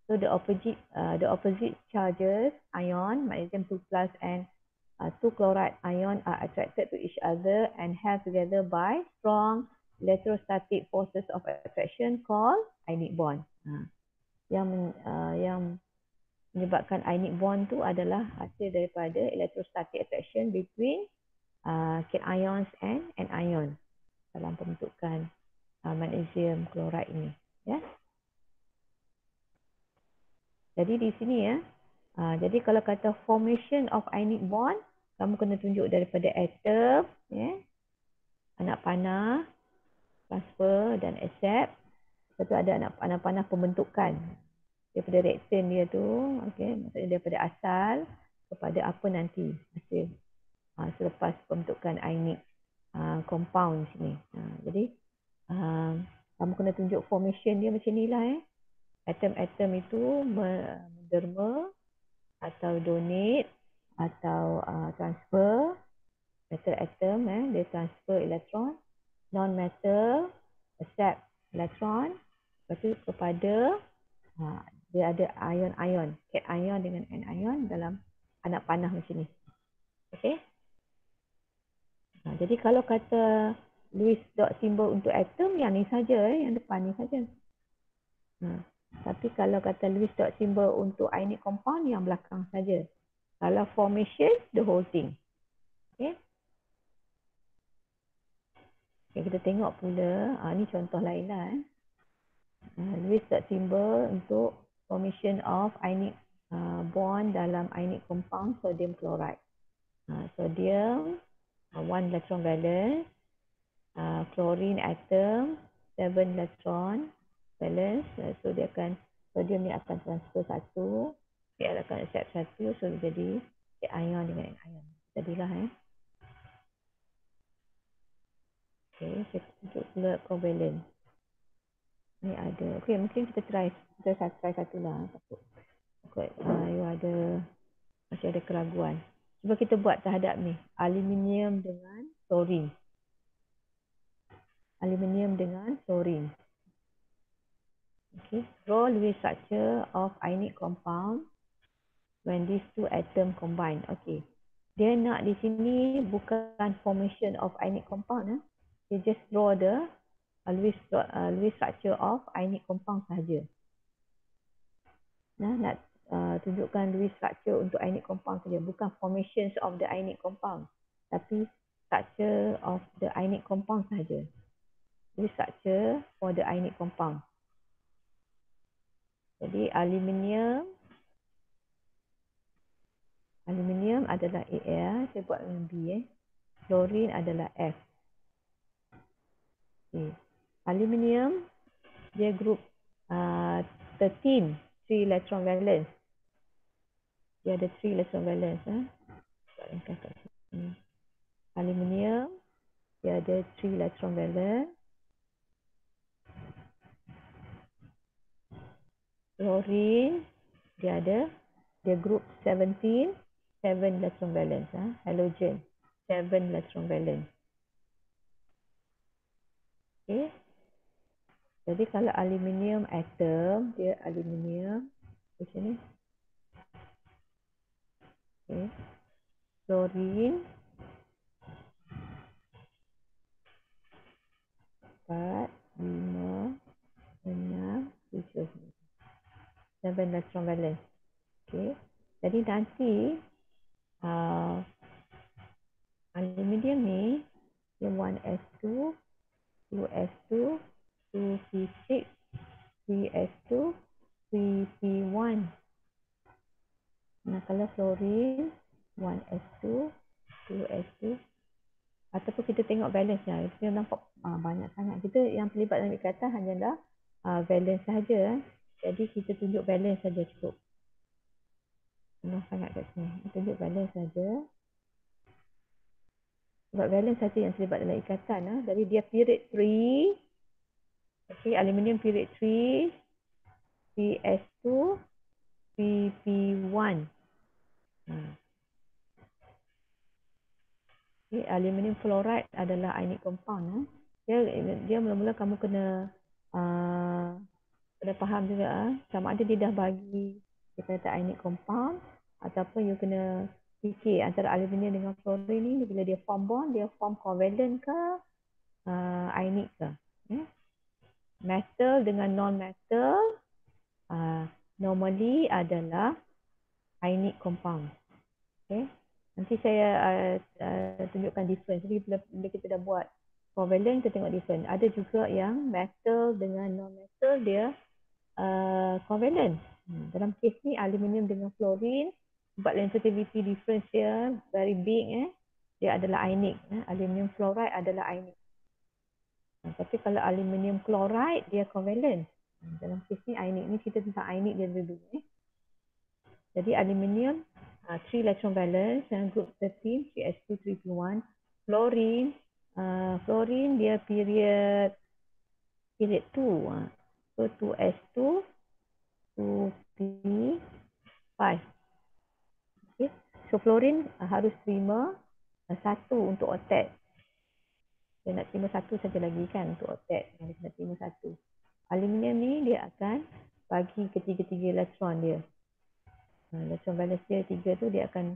So the opposite charges ion magnesium 2+ and 2 chloride ion are attracted to each other and held together by strong electrostatic forces of attraction called ionic bond. Yang menyebabkan ionic bond tu adalah hasil daripada electrostatic attraction between cations and anion dalam pembentukan magnesium chloride ini, ya. Jadi di sini ya. Jadi kalau kata formation of ionic bond, kamu kena tunjuk daripada atom, ya. Anak panah, transfer dan accept. Lepas tu ada anak panah pembentukan. Daripada reaktan dia tu, okey, maksudnya daripada asal kepada apa nanti hasil selepas pembentukan ionic compound sini. Jadi kamu kena tunjuk formation dia macam ni lah. Atom-atom itu menderma atau donate atau transfer. Metal atom dia transfer elektron, non-metal accept elektron. Lepas tu kepada dia ada ion-ion, cation dengan anion dalam anak panah macam ni. Okey. Jadi kalau kata Lewis dot symbol untuk atom yang ni saja, yang depan ni saja. Tapi kalau kata Lewis dot symbol untuk ionic compound yang belakang saja. Kalau formation, the whole thing. Okay. Okay, kita tengok pula. Ni contoh lain lah. Lewis dot symbol untuk formation of ionic bond dalam ionic compound sodium chloride. Sodium 1 electron valence, chlorine atom 7 electron valence. So dia akan, sodium ni akan transfer 1, Cl akan accept 1, so jadi ion dengan anion. Jadilah Okay, saya tunjuk pula covalent. Ni ada. Okay, mungkin kita try satu lah. Takut you masih ada keraguan. Cuba kita buat terhadap ni. Aluminium dengan chlorine. Aluminium dengan chlorine. Okay. Draw Lewis structure of ionic compound when these two atom combine. Okay. Dia nak di sini bukan formation of ionic compound. Dia just draw the Lewis structure of ionic compound sahaja. Nak tunjukkan Lewis structure untuk ionic compound saja, bukan formations of the ionic compound, tapi structure of the ionic compound sahaja. Lewis structure for the ionic compound. Jadi aluminium adalah Al, saya buat dengan B. Chlorine adalah F. Okay. Aluminium dia group 13, 3 electron valence. Dia ada 3 electron valence. Aluminium dia ada 3 electron valence. Chlorine dia group 17, 7 electron valence. Halogen 7 electron valence. Okay. Jadi kalau aluminium atom, dia aluminium macam ni. Okay. Chlorine 4, 5, 6, 7. 7 electron valence. Okay. Jadi nanti aluminium ni dia 1s2, 2s2, 2p6, 3s2, 3p1. Nah, kalau fluorine 1s2, 2s2, Ataupun kita tengok balance nya. Kita nampak banyak sangat. Kita yang terlibat dalam ikatan hanyalah balance sahaja. Jadi kita tunjuk balance saja cukup. Penuh sangat kat sini. Tunjuk balance saja. Sebab balance saja yang terlibat dalam ikatan. Jadi dia period 3. Okay, aluminium period 3. PS2. PP1. Okay, aluminium fluoride adalah ionic compound. Dia mula-mula kamu kena faham juga sama ada dia dah bagi dia kata ionic compound ataupun you kena fikir antara aluminium dengan fluorine ni bila dia form bond, dia form covalent ke ionic ke. Metal dengan non-metal normally adalah ionic compound. Okay. Nanti saya tunjukkan difference. Jadi bila kita dah buat covalent, kita tengok difference. Ada juga yang metal dengan non-metal dia covalent. Dalam kes ni aluminium dengan fluorine, sebab sensitivity difference dia very big, dia adalah ionic. Aluminium fluoride adalah ionic. Tapi kalau aluminium chloride dia covalent. Dalam kes ni ionic ni kita tentang ionic dia dulu. Jadi aluminium 3 electron valence group 13 3s2 3p1. Fluorine dia period 2. So 2s2 2p5. Okay. So fluorine harus terima 1 untuk octet. Dia nak terima 1 saja lagi kan untuk octet. Dia nak terima 1. Aluminium ni dia akan bagi ketiga-tiga elektron dia. Electron valence dia 3 tu dia akan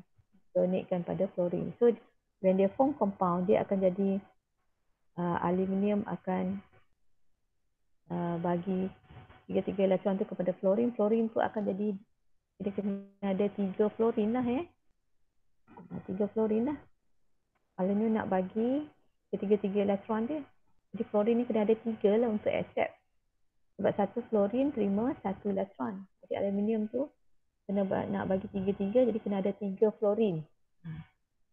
donatekan pada fluorine. So when dia form compound dia akan jadi aluminium akan bagi tiga-tiga elektron tu kepada fluorine. Fluorine tu akan jadi kita kena ada 3 fluorine lah 3 fluorine lah. Aluminium nak bagi ketiga-tiga elektron dia. Jadi fluorine ni kena ada 3 lah untuk accept. Sebab 1 fluorine terima 1 elektron. Jadi aluminium tu kena nak bagi 3-3 jadi kena ada 3 fluorine.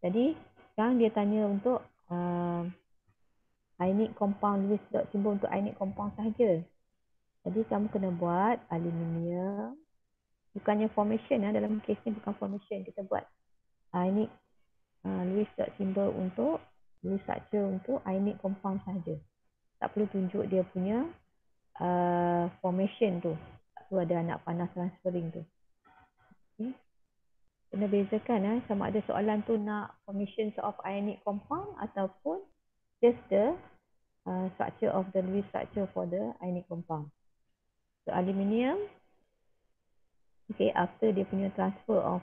Jadi sekarang dia tanya untuk ionic compound, Lewis dot symbol untuk ionic compound sahaja. Jadi kamu kena buat aluminium. Bukannya formation dalam kes ni bukan formation. Kita buat ionic Lewis dot symbol untuk Lewis structure untuk ionic compound sahaja. Tak perlu tunjuk dia punya formation tu. Tak perlu ada anak panas transferring tu. Okay. Kena bezakan sama ada soalan tu nak formations of ionic compound ataupun just the structure of the Lewis structure for the ionic compound. So aluminium, okay, after dia punya transfer of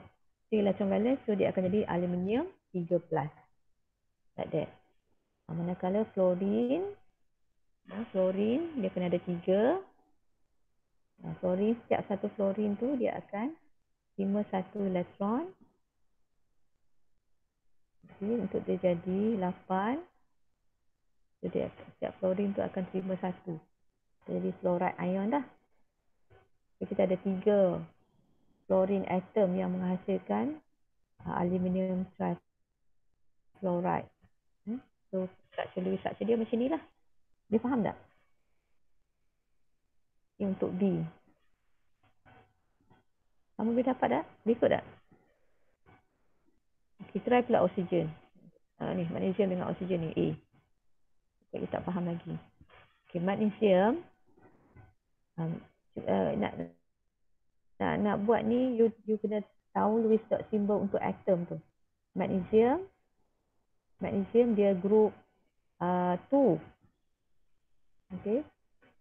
3 electron valence, so dia akan jadi aluminium 3+. Like that. Manakala fluorine dia kena ada 3. Fluorine, setiap satu fluorine tu dia akan terima 1 elektron. Okay, untuk dia jadi 8. Jadi setiap fluorine tu akan terima 1. Jadi fluoride ion dah. Jadi, kita ada 3 fluorine atom yang menghasilkan aluminium trifluoride. So structure dia macam ni lah. Dia faham tak? Ini untuk B. Kamu boleh dapat tak? Boleh ikut tak? Okay, try pula oksigen. Ni magnesium dengan oksigen ni A. Kita tak faham lagi. Okay, magnesium nak buat ni you kena tahu Lewis dot symbol untuk atom tu. Magnesium dia group 2. Okay.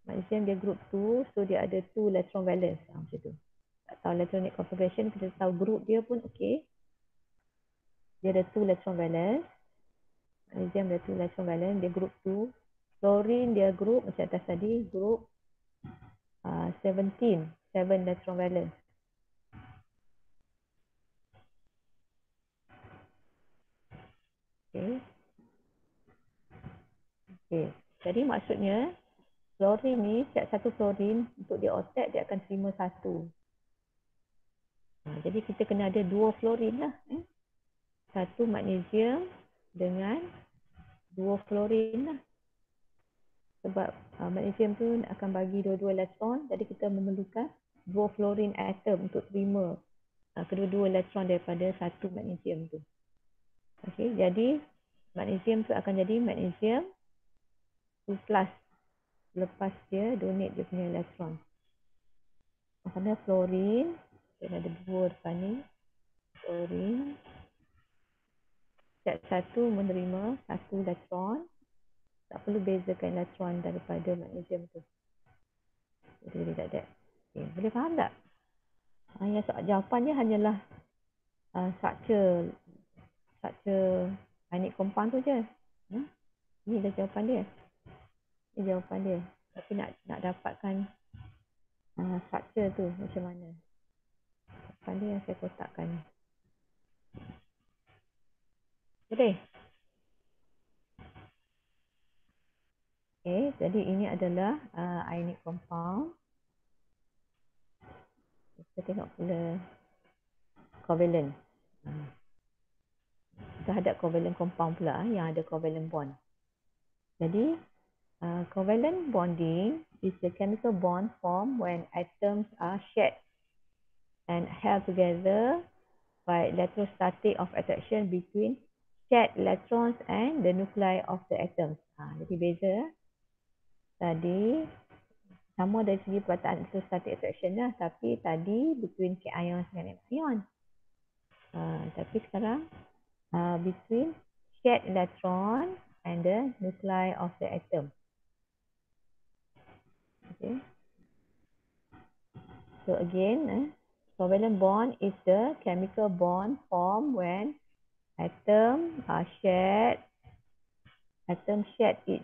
Magnesium dia group 2, so dia ada 2 electron valence. Macam tu. Tak tahu electronic configuration, kita tahu group dia pun okey. Dia ada 2 electron valence. Magnesium ada 2 electron valence, dia group 2. Fluorine dia group macam atas tadi, group 17, 7 electron valence. Okay. Jadi maksudnya fluorine ni, setiap satu fluorine untuk dia octet dia akan terima 1. Jadi kita kena ada 2 fluorine lah. 1 magnesium dengan duofluorin lah. Sebab magnesium tu akan bagi dua-dua elektron, jadi kita memerlukan duofluorin atom untuk terima kedua-dua elektron daripada satu magnesium tu. Okey, jadi magnesium tu akan jadi magnesium 2+ lepas dia donate dia punya elektron. Kerana fluorin, dia ada dua depan ni. Fluorin set 1 menerima 1 elektron. Tak perlu bezakan elektron daripada magnesium tu. Jadi tak ada. Okay, boleh faham tak? Yang jawapan dia hanyalah structure ionic compound tu je. Ini dah jawapan dia. Ini jawapan dia. Tapi nak dapatkan structure tu macam mana? Jawapan dia yang saya kotakkan ni. Boleh? Okay, jadi ini adalah ionic compound. Kita tengok pula covalent. Kita hadap covalent compound pula yang ada covalent bond. Jadi covalent bonding is the chemical bond formed when atoms are shared and held together by electrostatic of attraction between shared electrons and the nuclei of the atoms. Jadi beza. Tadi sama dari segi perkataan electrostatic attraction lah, tapi tadi between cation dengan anion. Tapi sekarang between shared electron and the nuclei of the atom. Okay. So again, covalent bond is the chemical bond formed when atoms shared its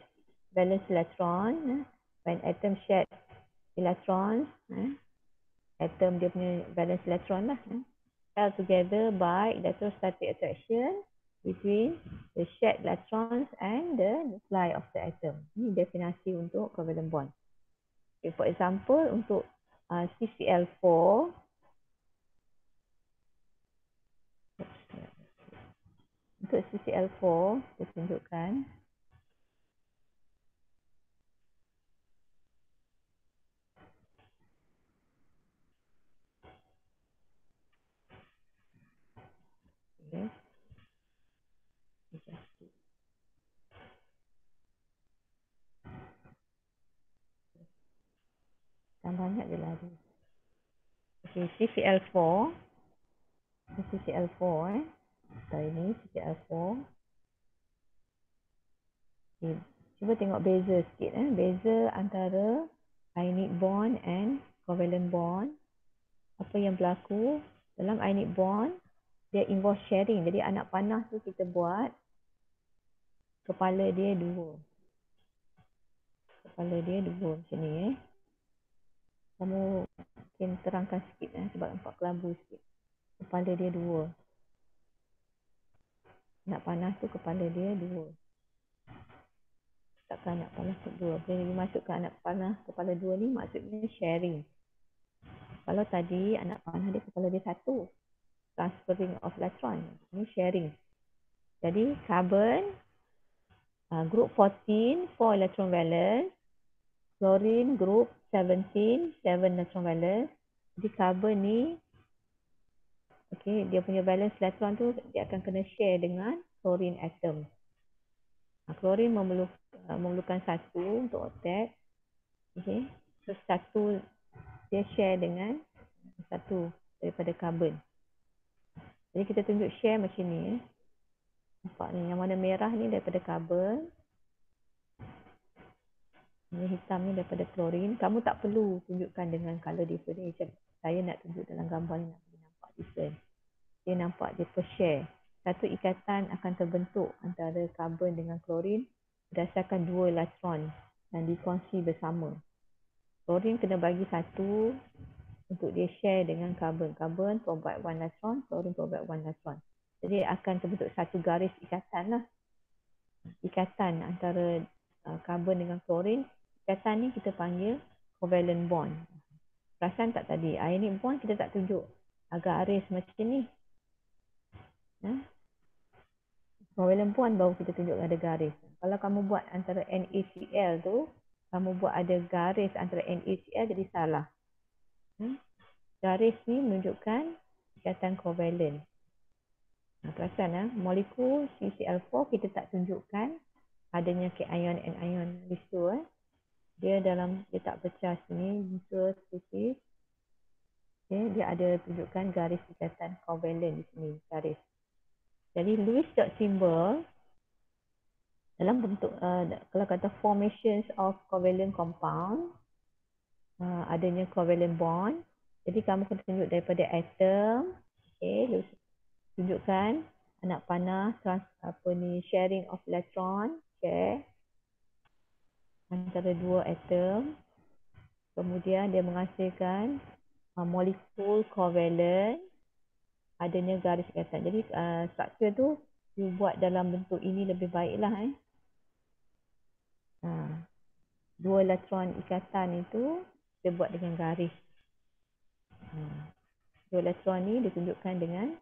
valence electron. When atom shared electrons, atom dia punya valence electron lah, held together by electrostatic attraction between the shared electrons and the nuclei of the atom. Ini definisi untuk covalent bond. Okay, for example, untuk CCl4, untuk CCl4, saya tunjukkan. Okay. Dan banyak dia lari. Okay, CCl4. CCl4 Atau ini CCl4. Okay. Cuba tengok beza sikit. Beza antara ionic bond and covalent bond. Apa yang berlaku dalam ionic bond, dia involve sharing. Jadi anak panah tu kita buat kepala dia dua. Kepala dia dua macam ni. Kamu mungkin terangkan sikit sebab nampak kelabu sikit. Kepala dia dua. Anak panah tu kepala dia dua. Takkan anak panah tu dua. Bila dimasukkan anak panah kepala dua ni maksudnya sharing. Kalau tadi anak panah dia kepala dia satu. Transferring of electron. Ini sharing. Jadi carbon group 14 4 electron valence. Fluorine group 17 7 electron valence. Jadi carbon ni dia punya valence electron tu dia akan kena share dengan fluorine atom. Fluorine memerlukan satu untuk octet. So satu dia share dengan satu daripada carbon. Jadi kita tunjuk share macam ni. Nampak ni, yang warna merah ni daripada carbon. Yang hitam ni daripada fluorine. Kamu tak perlu tunjukkan dengan color difference. Saya nak tunjuk dalam gambar ni nak nampak different. Dia nampak dia per share. Satu ikatan akan terbentuk antara carbon dengan fluorine berdasarkan dua elektron dan dikongsi bersama. Fluorine kena bagi satu untuk dia share dengan carbon. Carbon provide 1 electron, fluorine provide 1 electron. Jadi akan terbentuk satu garis ikatan lah. Ikatan antara carbon dengan fluorine. Ikatan ni kita panggil covalent bond. Perasan tak tadi? Ionic bond kita tak tunjuk garis macam ni. Covalent bond baru kita tunjuk ada garis. Kalau kamu buat antara NaCl tu, kamu buat ada garis antara NaCl jadi salah. Garis ni menunjukkan ikatan kovalen. Perasan molekul CCl4 kita tak tunjukkan adanya cation and anion di situ. Dia tak pecah sini, neutral species. Dia ada tunjukkan garis ikatan kovalen di sini, garis. Jadi Lewis dot symbol dalam bentuk kalau kata formations of covalent compound, adanya covalent bond. Jadi kamu kena tunjuk daripada atom, Lewis tunjukkan anak panah sharing of electron, share antara dua atom. Kemudian dia menghasilkan molekul covalent, adanya garis ikatan. Jadi struktur tu you buat dalam bentuk ini lebih baiklah. Dua elektron ikatan itu dia buat dengan garis. Dua elektron ni ditunjukkan dengan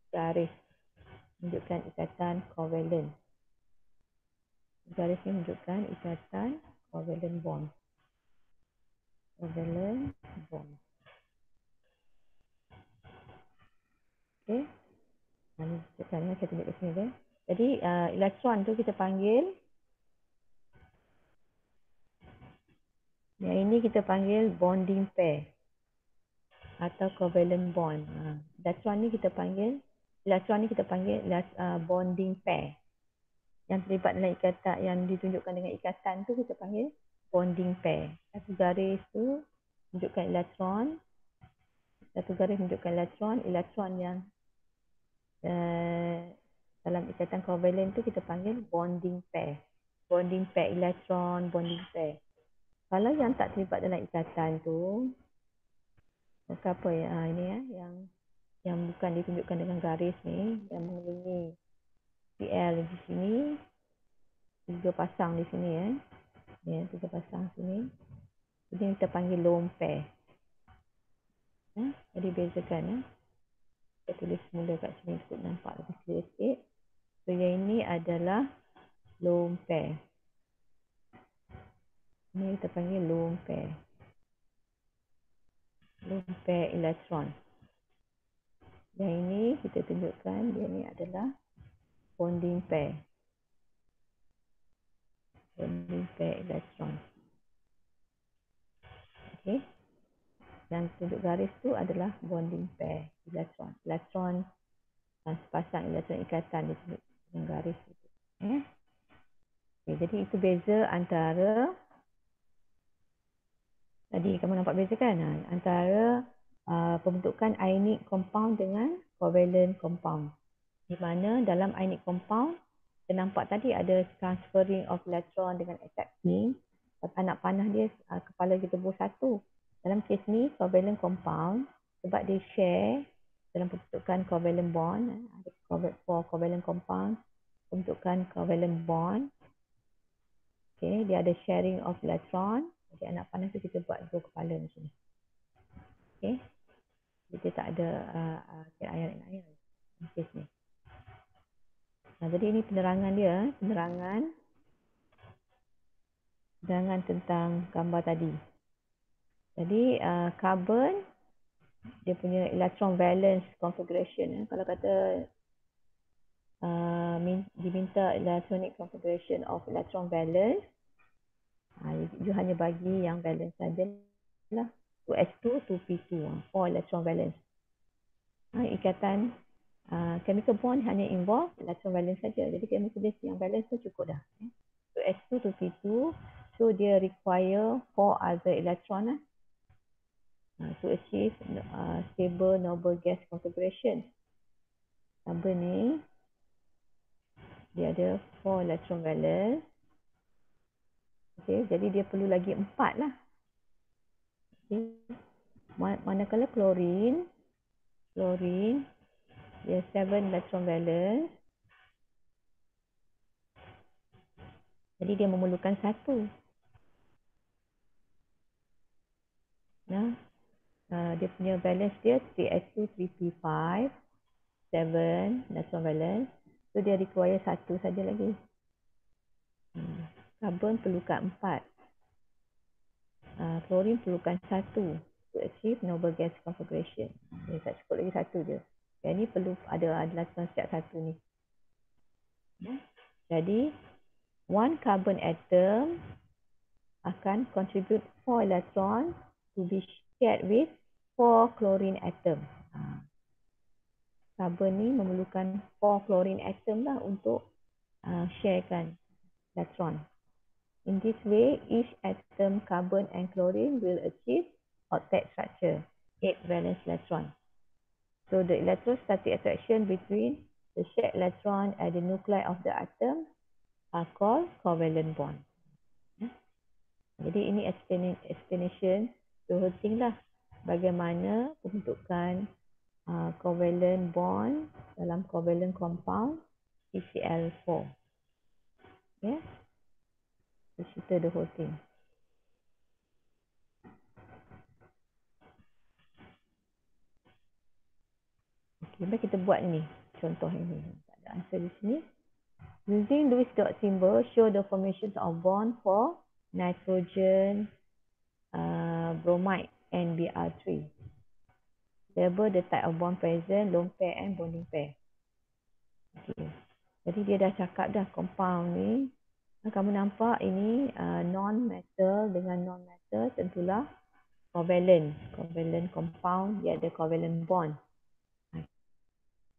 garis, menunjukkan ikatan covalent. Garis ni menunjukkan ikatan covalent bond. Covalent bond. Okey. Saya tunjuk ke sini dia. Jadi elektron tu kita panggil, yang ini kita panggil bonding pair atau covalent bond. Elektron ni kita panggil bonding pair. Yang terlibat dalam ikatan, yang ditunjukkan dengan ikatan tu kita panggil bonding pair. Satu garis tu menunjukkan elektron. Satu garis menunjukkan elektron yang dalam ikatan covalent tu kita panggil bonding pair. Bonding pair elektron, bonding pair. Kalau yang tak terlibat dalam ikatan tu, maka apa ya? Ini yang bukan ditunjukkan dengan garis ni, yang mengelilingi Cl di sini, 3 pasang di sini ya, 3 pasang sini. Jadi kita panggil lone pair. Jadi bezakan Saya tulis semula kat sini untuk nampak lebih clear sikit. So yang ini adalah lone pair. Ini kita panggil lone pair. Lone pair elektron. Yang ini kita tunjukkan dia ni adalah bonding pair. Bonding pair elektron. Okey. Yang tunjuk garis tu adalah bonding pair elektron. Elektron sepasang elektron ikatan disebut dengan garis itu. Okay, jadi itu beza antara tadi kamu nampak beza kan? Antara pembentukan ionic compound dengan covalent compound. Di mana dalam ionic compound kita nampak tadi ada transferring of electron dengan accepting. Anak panah dia kepala kita buah satu. Dalam kes ni covalent compound sebab dia share dalam pembentukan covalent bond, ada covalent compound pembentukan covalent bond. Okay, dia ada sharing of electron. Jadi anak panah tu kita buat dua kepala macam ni. Okay, jadi tak ada ion dalam kes ni. Jadi ini penerangan dia, penerangan tentang gambar tadi. Jadi carbon dia punya electron valence configuration. Kalau kata diminta electronic configuration of electron valence, you hanya bagi yang valence saja lah. 2s2 2p2, 4 electron valence. Ikatan chemical bond hanya involve electron valence saja. Jadi chemical base yang valence tu cukup dah. 2s2 2p2, so dia require 4 other electron to achieve stable noble gas configuration. Carbon ni dia ada 4 electron valence. Okay, jadi dia perlu lagi 4 lah. Okay. Manakala klorin dia 7 electron valence. Jadi dia memerlukan 1. Dia punya valence dia 3s2 3p5, 7 electron valence. So dia require 1 saja lagi. Karbon perlukan 4. Klorin perlukan 1 to achieve noble gas configuration. Dia tak cukup lagi 1 je. Yang ni perlu ada elektron setiap 1 ni. Jadi, one carbon atom akan contribute 4 electron to be shared with 4 chlorine atom. Carbon ni memerlukan 4 chlorine atom lah untuk sharekan electron. In this way, each atom carbon and chlorine will achieve octet structure, 8 valence electron. So the electrostatic attraction between the shared electron at the nuclei of the atom are called covalent bond. Jadi ini explanation the whole thing lah. Bagaimana pembentukan covalent bond dalam covalent compound CCl4. Yeah. Cerita the whole thing. Okay, mari kita buat ni. Contoh ini. Tak ada answer di sini. Using Lewis dot symbol, show the formations of bond for nitrogen, bromide, and Br3. Label the type of bond present, lone pair and bonding pair. Okay. Jadi dia dah cakap dah compound ni. Kamu nampak ini non-metal dengan non-metal tentulah covalent. Covalent compound, dia ada covalent bond.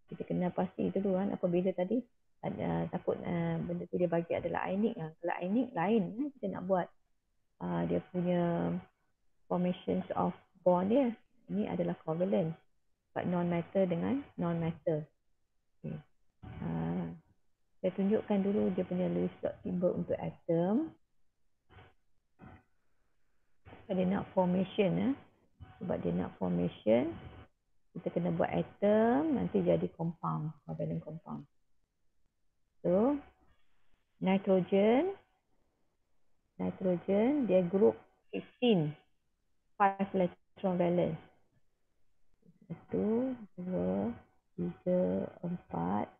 Kita kena pasti dulu kan apabila tadi takut benda tu dia bagi adalah ionic. Kalau ionic lain kita nak buat dia punya formations of bond dia. Ini adalah covalent. But non-metal dengan non-metal. Okay. Saya tunjukkan dulu dia punya Lewis dot symbol untuk atom. Sebab dia nak formation. Sebab dia nak formation, kita kena buat atom, nanti jadi compound, covalent compound. So, nitrogen dia group 15, 5 electron valence. 1, 2, 3, 4,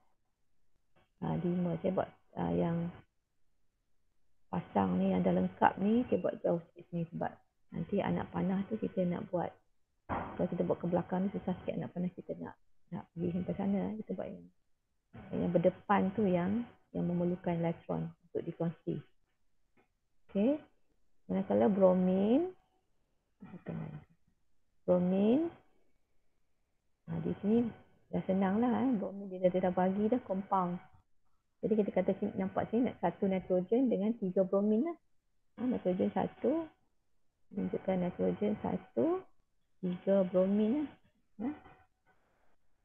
5. Saya buat yang pasang ni, yang dah lengkap ni, saya buat jauh sikit sini sebab nanti anak panah tu kita nak buat. Kalau kita buat ke belakang ni susah sikit anak panah kita nak pergi sampai sana. Kita buat yang berdepan tu yang memerlukan elektron untuk dikongsi. Okey. Manakala bromin, di sini dah senang lah. Bromin dia dah bagi dah compound. Jadi kita kata nampak sini satu nitrogen dengan 3 bromin lah. Nitrogen 1, tunjukkan nitrogen 1, 3 bromin lah.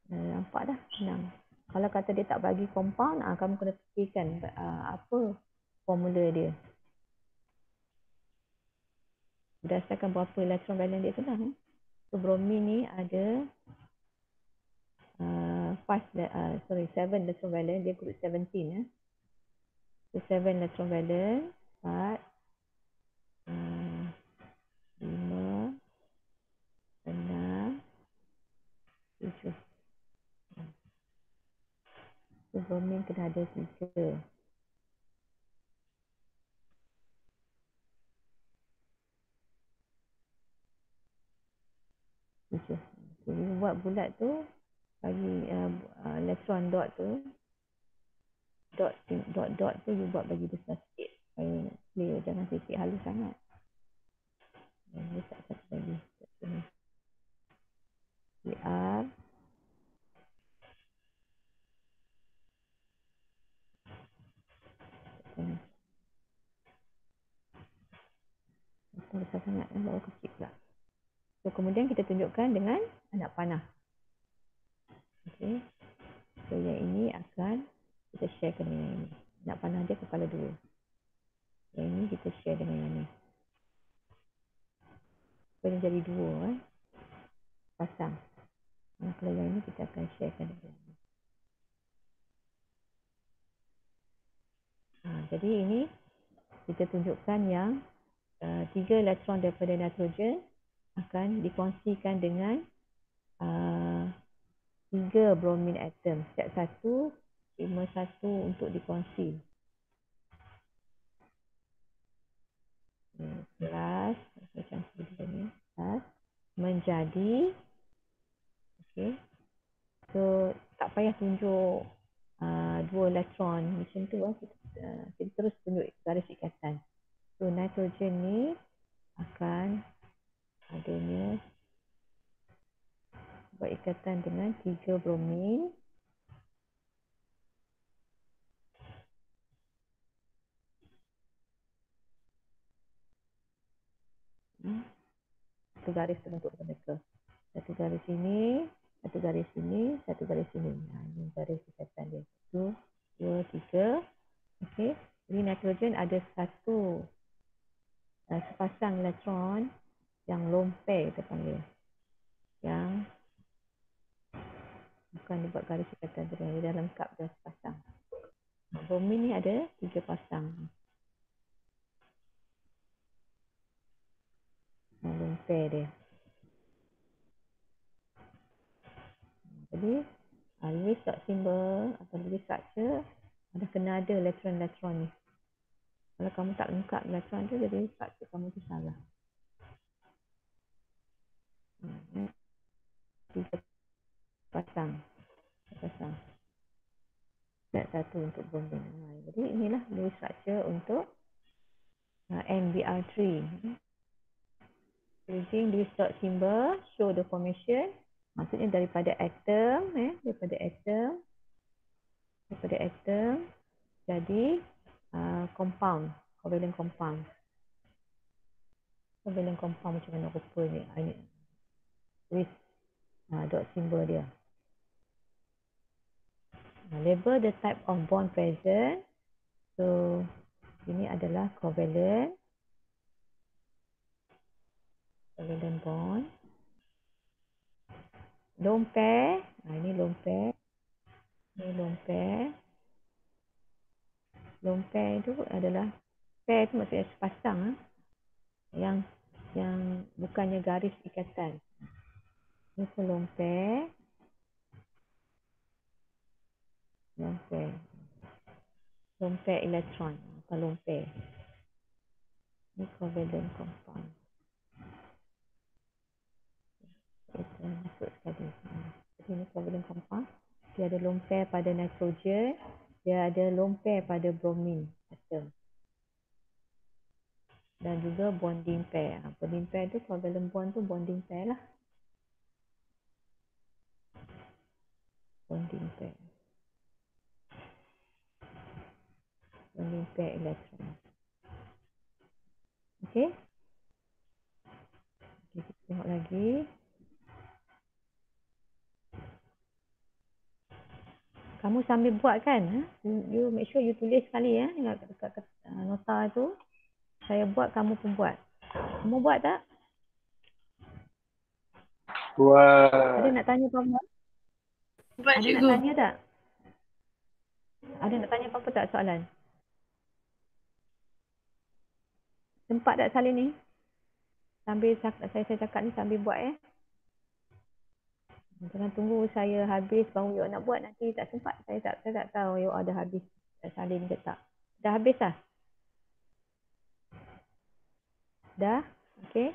Nampak dah senang. Kalau kata dia tak bagi compound, kamu kena fikirkan apa formula dia. Berdasarkan berapa elektron valence dia senang. So bromin ni ada 7 electron valence, dia group 17 So 7 electron valence, 4, 5, 6, 7. So bromin kena ada 3. Jadi buat bulat tu, bagi elektron dot tu, dot tu you buat bagi besar sikit supaya clear, jangan titik halus sangat. Dan letak satu lagi PR besar sangat, baru kecil pula. So kemudian kita tunjukkan dengan anak panah. Okay. So yang ini akan kita sharekan dengan yang ini. Anak panah dia kepala 2. Yang ini kita share dengan yang ini. Boleh jadi 2 pasang. Kalau yang ini kita akan sharekan dengan yang ini. Jadi ini kita tunjukkan yang 3 elektron daripada nitrogen akan dikongsikan dengan 3 bromin atom. Setiap 1, 5 1 untuk dikongsi. plus macam ni plus menjadi okey. So tak payah tunjuk dua elektron macam tu kita terus tunjuk garis ikatan. So nitrogen ni akan adanya buat ikatan dengan 3 bromin satu garis terbentuk mereka. Satu garis sini, satu garis sini, satu garis sini. Ini garis ikatan dia. 1, 2, 3. Okey. Jadi nitrogen ada satu sepasang elektron yang lone pair kita panggil. Yang bukan dibuat garis ikatan tu. Dia dah lengkap dah sepasang. Bromin ni ada 3 pasang. Lone pair dia. Jadi Lewis dot symbol atau Lewis structure ada kena ada elektron-elektron ni. Kalau kamu tak lengkap elektron tu, jadi structure kamu tu salah. Tiga pasang. Set satu untuk bromin. Jadi inilah Lewis structure untuk NBr3. Using Lewis dot symbol, show the formation. Maksudnya daripada atom, daripada atom jadi compound, covalent compound. Covalent compound macam mana rupa ni? Ini Lewis dot symbol dia. Label the type of bond present. So ini adalah covalent bond. Lone pair, ini lone pair. Ini lone pair. Lone pair itu adalah pair itu maksudnya sepasang yang bukannya garis ikatan. Ini lone pair. Lone pair. Lone pair elektron atau lone pair. Ini covalent compound. Kita masuk sekali. Ini covalent compound. Dia ada lone pair pada nitrogen. Dia ada lone pair pada bromin atom. Dan juga bonding pair. Bonding pair tu covalent bond tu bonding pair lah. Bonding pair. Bonding pair elektron. Okey. Kita tengok lagi. Kamu sambil buat kan? You make sure you tulis sekali dekat nota tu. Saya buat, kamu pun buat. Kamu buat tak? Buat. Ada nak tanya apa-apa? Buat, Ada cikgu. nak tanya tak? Ada nak tanya apa-apa tak soalan? Sempat tak salin ni? Sambil saya cakap ni sambil buat Jangan tunggu saya habis baru you nak buat, nanti tak sempat. Saya tak tahu you ada habis salin ke tak. Dah habis dah? Dah? Okey.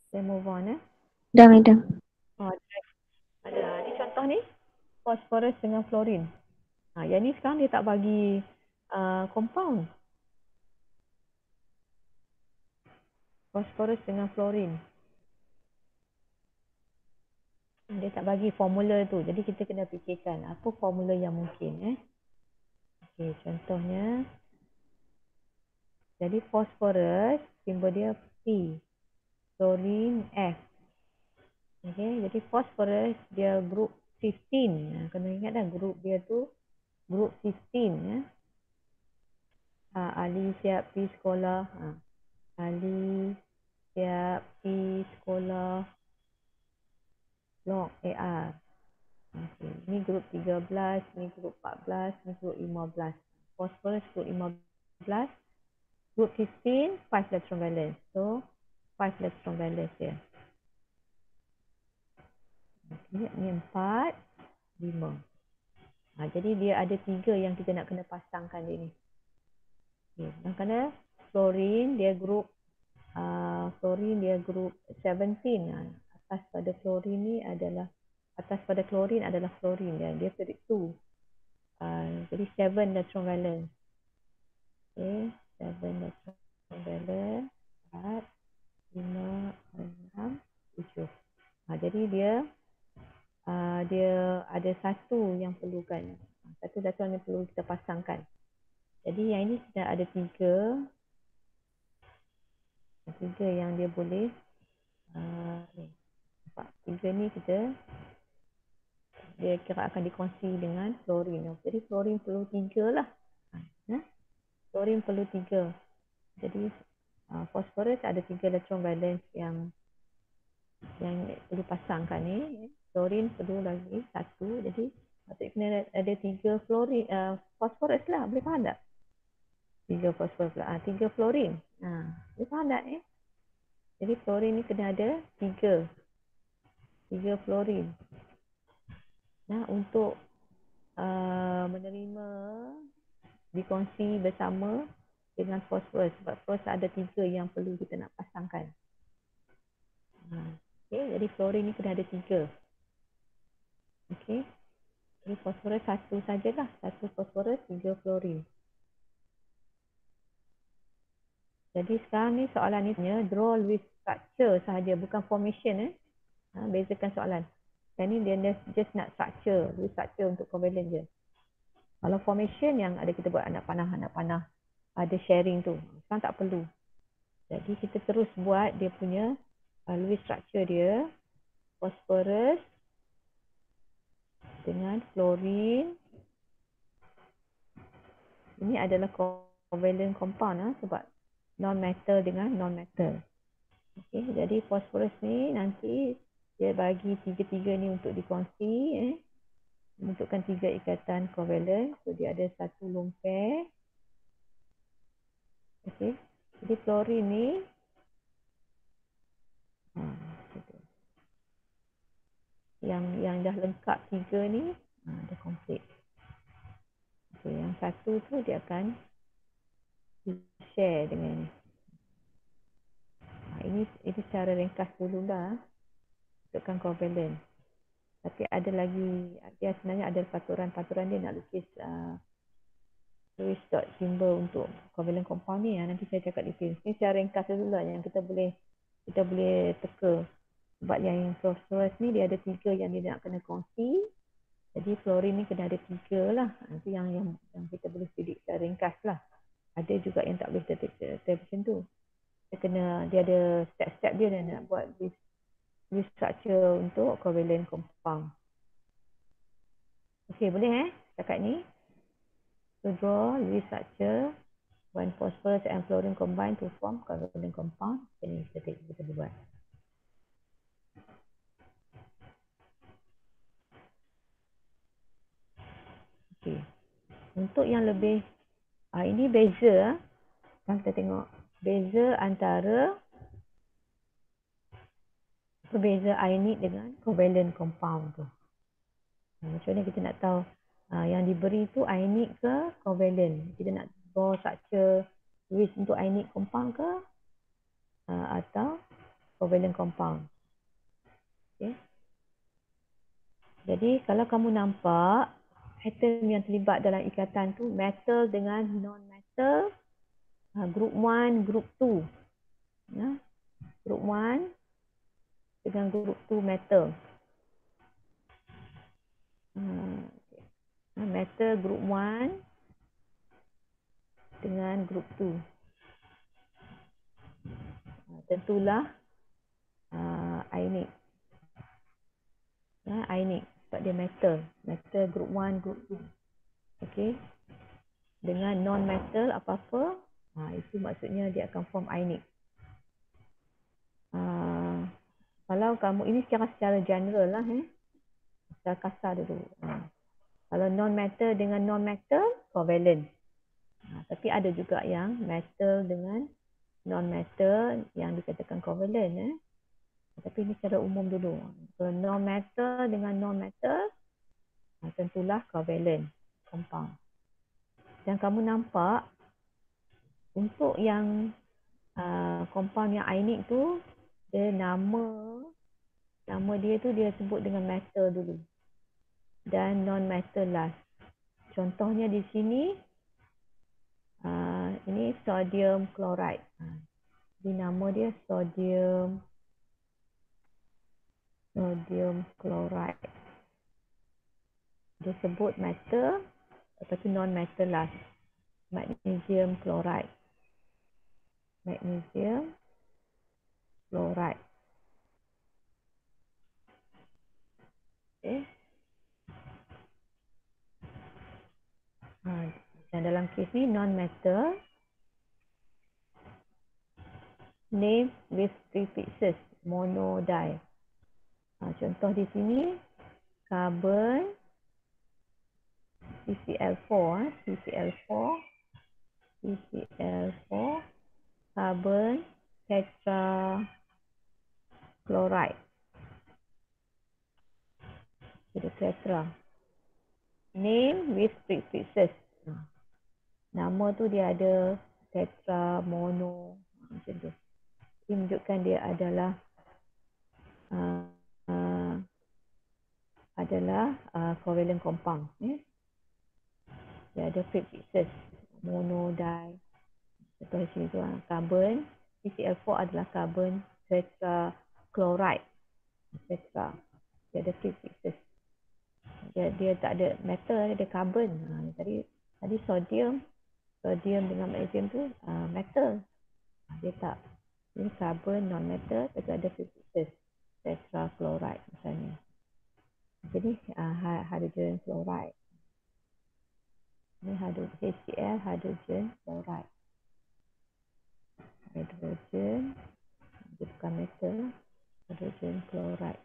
Saya move on Dah, madam. Ada. Ni contoh ni. Phosphorus dengan fluorine. Yang ni sekarang dia tak bagi compound. Phosphorus dengan fluorine. Dia tak bagi formula tu. Jadi kita kena fikirkan apa formula yang mungkin. Okey, contohnya. Jadi phosphorus, simbol dia P. Fluorine F. Okey, jadi phosphorus dia group 15. Kena ingat dah group dia tu group 15 Ali siap pergi sekolah. Ali siap pergi sekolah. Log AR. Okay. Ini grup 13, ini grup 14, ini grup 15. Phosphorus grup 15. Grup 15, 5 electron valence. So, 5 electron valence dia. Okay. Ini 4, 5. Jadi dia ada 3 yang kita nak kena pasangkan dia ni. Okay. Dan kerana fluorine dia grup klorin dia group 17. Atas pada klorin ni adalah atas pada klorin adalah fluorine ya. Dia period 2. Jadi 7 electron valence. Okay, 7 electron valence. 4, 5, 6, 7. Jadi dia ada satu yang perlukan. Satu electron yang perlu kita pasangkan. Jadi yang ini sudah ada 3 yang dia boleh ni. Nampak? 3 ni dia kira akan dikongsi dengan fluorine. Jadi fluorine perlu 3 lah. Fluorine perlu 3. Jadi phosphorus ada 3 electron valence yang perlu pasangkan ni. Fluorine perlu lagi 1. Jadi maksudnya kena ada 3 fluorine, phosphorus lah. Boleh faham tak? 3 phosphorus lah. 3 fluorine. Boleh faham tak ni? Jadi fluorine ni kena ada 3 fluorine. Untuk menerima dikongsi bersama dengan fosforus. Sebab fosforus ada 3 yang perlu kita nak pasangkan. Okay, jadi fluorine ni kena ada 3. Okay. Jadi fosforus 1 sajalah. 1 fosforus, 3 fluorine. Jadi sekarang ni soalan ni punya draw Lewis structure sahaja, bukan formation. Bezakan soalan. Yang ni dia just nak structure, Lewis structure untuk covalent je. Kalau formation yang ada kita buat anak panah, ada sharing tu. Sekarang tak perlu. Jadi kita terus buat dia punya Lewis structure dia. Phosphorus dengan fluorine. Ini adalah covalent compound sebab non-metal dengan non-metal. Okay, jadi phosphorus ni nanti dia bagi 3 ni untuk dikongsi. Bentukkan 3 ikatan covalent. So dia ada 1 lone pair. Okay. Jadi fluorine ni yang dah lengkap 3 ni dah komplit. Okay, yang 1 tu dia akan share dengan ini secara ringkas dululah bentukkan covalent. Tapi ada lagi, dia sebenarnya ada paturan dia nak lukis Lewis dot symbol untuk covalent compound ni. Nanti saya cakap detail. Ini secara ringkas dulu lah yang kita boleh teka. Sebab yang phosphorus ni dia ada 3 yang dia nak kena kongsi. Jadi fluorine ni kena ada 3 lah. Nanti yang kita boleh sedik secara ringkas lah. Ada juga yang tak boleh terdetek macam tu. Dia ada step-step dia nak buat Lewis structure untuk covalent compound. Okey, boleh setakat ni. So draw Lewis structure when phosphorus and fluorine combine to form covalent compound. Ini kita buat. Okey. Untuk yang lebih ini beza kita tengok beza antara berbeza ionik dengan covalent compound tu. Macam mana kita nak tahu yang diberi tu ionik ke covalent? Kita nak draw structure Lewis untuk ionik compound ke atau covalent compound. Okay. Jadi kalau kamu nampak atom yang terlibat dalam ikatan tu metal dengan non-metal, group 1, group 2. Group 1 dengan group 2 metal. Metal group 1 dengan group 2. Tentulah ionik. Ionik sebab dia metal. Metal group 1, group 2. Okey. Dengan non-metal apa-apa, itu maksudnya dia akan form ionik. Kalau kamu ini secara general lah secara kasar dulu. Kalau non-metal dengan non-metal covalent. Tapi ada juga yang metal dengan non-metal yang dikatakan covalent. Tapi ini secara umum dulu. So, non-metal dengan non-metal tentulah covalent compound. Dan kamu nampak untuk yang compound yang ionic tu, dia nama dia tu dia sebut dengan metal dulu dan non metal last. Contohnya di sini ini sodium chloride. Jadi nama dia sodium chloride. Dia sebut metal tetapi non metal last. Magnesium chloride. Okay. Dan dalam kes ni non-metal, name with prefixes, monodi. Contoh di sini, carbon, CCl4, carbon, tetrachloride. Jadi tetra. Name with prefixes. Nama tu dia ada tetra, mono, macam tu. Ini menunjukkan dia adalah covalent compound. Dia ada prefixes, mono, di. Contoh di sini tu carbon, CCl4 adalah carbon tetrachloride. Tetra. Dia ada prefixes. Dia tak ada metal, dia ada carbon. Tadi sodium dengan magnesium tu metal. Dia tak. Ini carbon non metal tapi ada prefixes tetrachloride misalnya. Jadi hydrogen chloride. Ini HCl, hydrogen chloride. Hydrogen, dia bukan metal, hydrogen chloride.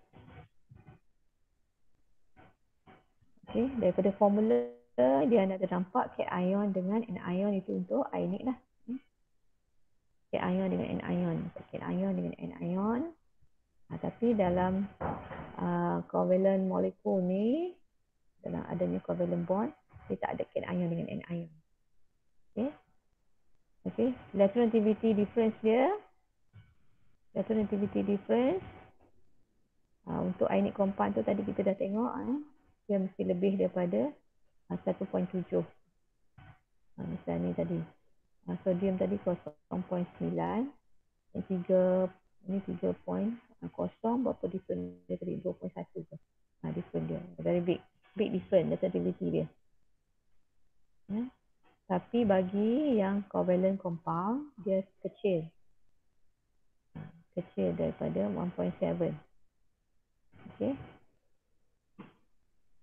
Okay, daripada formula dia ada nampak cation dengan anion itu untuk ionic lah. Cation dengan anion. Cation dengan anion. Tapi dalam covalent molekul ni, dalam adanya covalent bond, dia tak ada cation dengan anion. Okay. Electronegativity difference dia. Untuk ionic compound tu tadi kita dah tengok. Dia mesti lebih daripada 1.7. Misalnya tadi sodium tadi 0.9 dan 3 berapa different dia tadi 2.1 tu. Different dia very big different electronegativity dia. Tapi bagi yang covalent compound dia kecil daripada 1.7.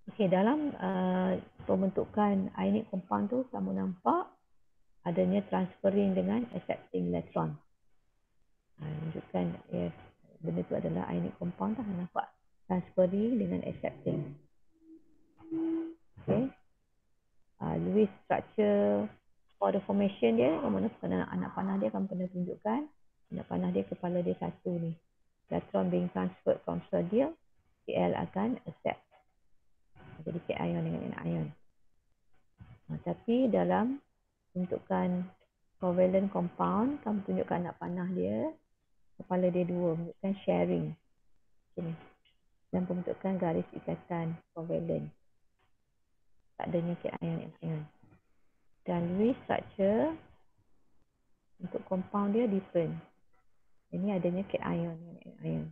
Okey, dalam pembentukan ionic compound tu kamu nampak adanya transferring dengan accepting electron. Menunjukkan benda tu adalah ionic compound dah, nampak transferring dengan accepting. Okey. Lewis structure for the formation dia, kamu anak panah dia kamu pernah tunjukkan. Anak panah dia kepala dia satu ni. Electron being transferred from sodium, Cl akan accept. Jadi cation dengan anion. Tapi dalam bentukan covalent compound, kamu tunjukkan anak panah dia, kepala dia dua, menunjukkan sharing. Sini. Dan pembentukan garis ikatan covalent. Tak adanya cation dan anion. Dan Lewis structure untuk compound dia different. Ini adanya cation dengan anion.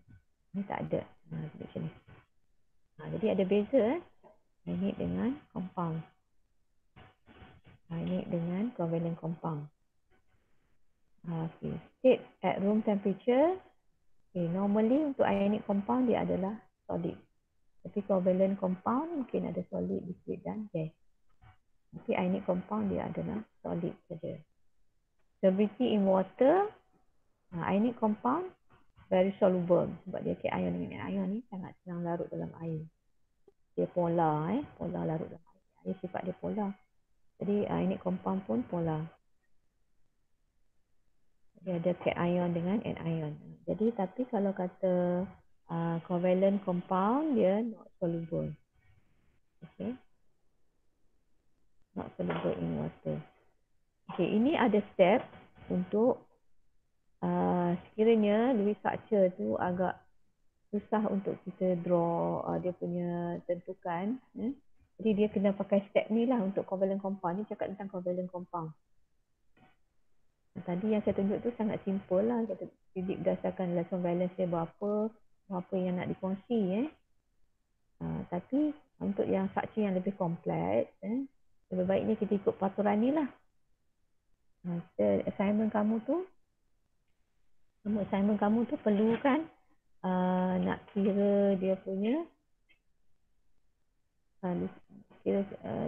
Ini tak ada. Macam ni. Jadi ada beza ionic dengan compound. Ionic dengan covalent compound. Okay. State at room temperature. Okay. Normally untuk ionic compound dia adalah solid. Tapi covalent compound mungkin ada solid, liquid dan gas. Tapi ionic compound dia adalah solid saja. Solubility in water. Ionic compound very soluble. Sebab dia cation dengan anion ni sangat senang larut dalam air. Dia polar. Polar larut dalam air. Air sifat dia polar. Jadi ionic compound pun polar. Dia ada cation dengan anion. Jadi tapi kalau kata covalent compound dia not soluble. Okay. Not soluble in water. Okay, ini ada step untuk sekiranya Lewis structure tu agak susah untuk kita draw dia punya tentukan. Jadi dia kena pakai step ni lah untuk covalent compound. Ni cakap tentang covalent compound. Tadi yang saya tunjuk tu sangat simple lah. Kita predict berdasarkan electron valence dia berapa yang nak dikongsi. Tapi untuk yang structure yang lebih kompleks, lebih baiknya kita ikut peraturan ni lah. Assignment kamu tu perlukan nak kira dia punya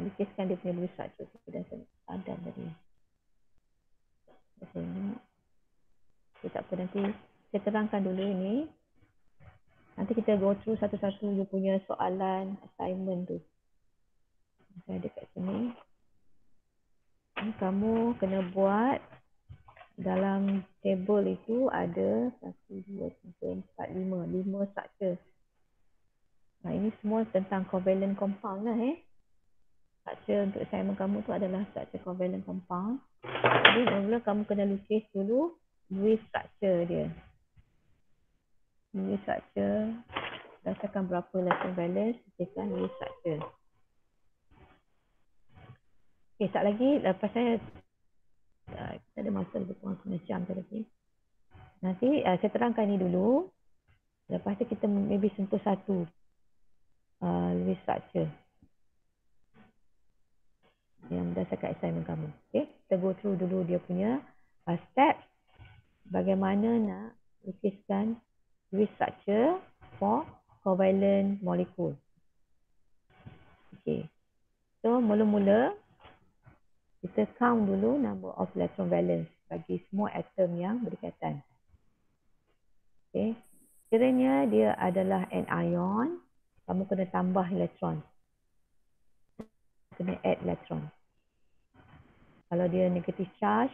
lukiskan dia punya blue structure dan ada tadi. Okay, tak apa, nanti saya terangkan dulu ini. Nanti kita go through satu-satu dia punya soalan assignment tu. Saya ada kat sini. Ini kamu kena buat dalam table itu ada 1, 2, 3, 4, 5 structure. Nah, ini semua tentang covalent compound lah. Structure untuk assignment kamu tu adalah structure covalent compound. Jadi mula kamu kena lukis dulu Lewis structure dia. Lewis structure berdasarkan berapa electron valence, lukiskan Lewis structure. Okay, tak lagi lepas saya kita ada masa lebih kurang setengah jam lagi. Nanti saya terangkan ni dulu. Lepas tu kita maybe sentuh satu Lewis structure yang berdasarkan assignment kamu. Okay, kita go through dulu dia punya step bagaimana nak lukiskan Lewis structure for covalent molecule. Okay, so mula-mula kita count dulu number of electron valence bagi semua atom yang berdekatan. Okay, sekiranya dia adalah anion, kamu kena tambah elektron. Kena add elektron. Kalau dia negative charge,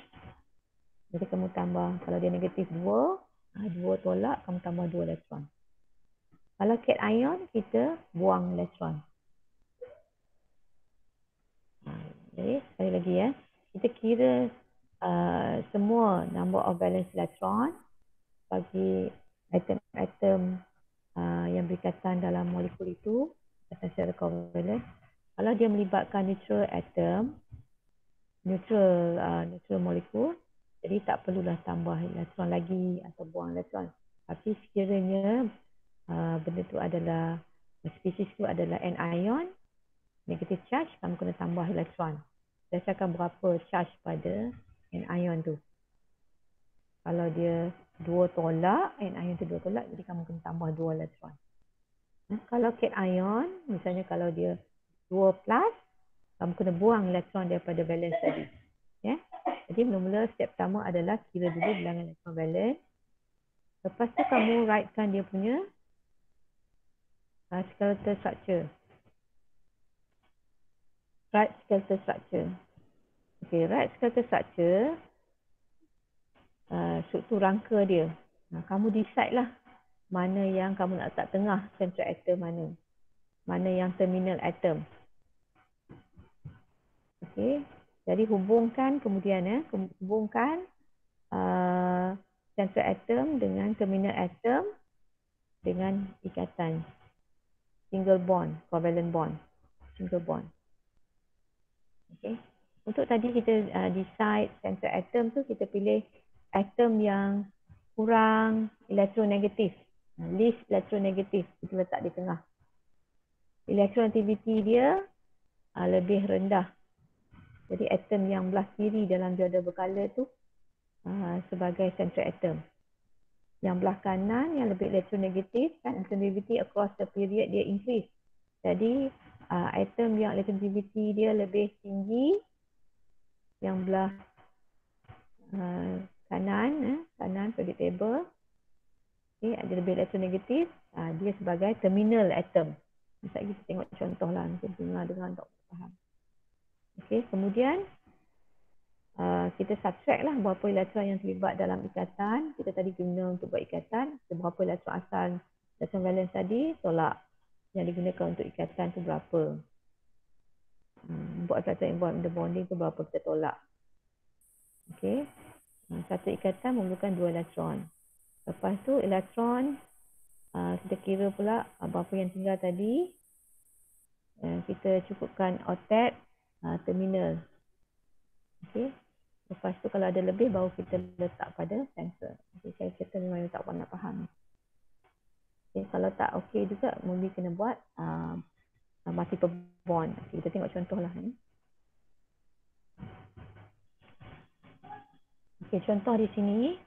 jadi kamu tambah. Kalau dia negatif 2 tolak, kamu tambah 2 elektron. Kalau cation, kita buang elektron. Jadi, sekali lagi ya. Kita kira semua number of valence electron bagi atom-atom yang berikatan dalam molekul itu atas secara covalent. Kalau dia melibatkan neutral atom, neutral molekul, jadi tak perlulah tambah elektron lagi atau buang elektron. Tapi sekiranya benda tu adalah spesies tu adalah anion, negative charge, kamu kena tambah elektron. Berdasarkan berapa charge pada anion tu. Kalau dia 2 tolak, anion tu 2 tolak, jadi kamu kena tambah 2 elektron. Kalau cation, misalnya kalau dia 2 plus, kamu kena buang elektron daripada valence tadi. Ya. Jadi mula-mula step pertama adalah kira dulu bilangan elektron valence. Lepas tu kamu writekan dia punya skeletal structure. Write skeletal structure. Okay, write skeletal structure. Struktur rangka dia. Kamu decide lah mana yang kamu nak letak tengah central atom mana. Mana yang terminal atom. Okay. Jadi hubungkan kemudian hubungkan central atom dengan terminal atom dengan ikatan single bond, covalent bond, single bond. Okay. Untuk tadi kita decide central atom tu kita pilih atom yang kurang elektronegatif, least elektronegatif, kita letak di tengah. Electronegativity dia lebih rendah. Jadi atom yang belah kiri dalam diode berkala tu sebagai central atom. Yang belah kanan yang lebih elektronegatif, kan electronegativity across the period dia increase. Jadi atom yang electronegativity dia lebih tinggi, yang belah kanan predictable, okay, ada lebih elektronegatif, dia sebagai terminal atom. Misalnya kita tengok contoh lah, mungkin dengar tak faham. Okay, kemudian kita subtract lah berapa elektron yang terlibat dalam ikatan. Kita tadi guna untuk buat ikatan, berapa elektron asal elektron valence tadi, tolak yang digunakan untuk ikatan tu berapa. Buat elektron involved in the bonding tu berapa kita tolak. Okay. Satu ikatan memerlukan 2 elektron. Lepas tu elektron kita kira pula berapa yang tinggal tadi. Kita cukupkan octet terminal. Okey. Lepas tu kalau ada lebih baru kita letak pada sensor. Okay, saya kata memang tak nak faham. Okay, kalau tak okey juga mungkin kena buat multiple bond. Okay, kita tengok contoh lah. Okey, contoh di sini.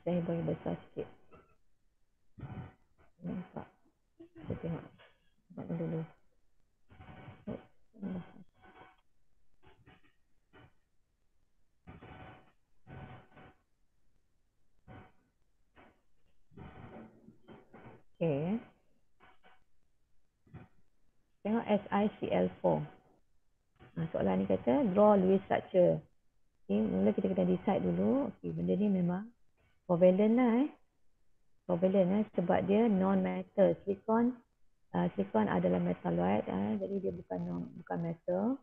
Saya bagi besar sikit. Nampak. Kita tengok. Buat dulu. Okey. Tengok SiCl4. Soalan ni kata draw Lewis structure. Okay, mula kita kena decide dulu. Okay, benda ni memang covalent lah. Covalent sebab dia non-metal. Silikon adalah metalloid. Jadi dia bukan metal.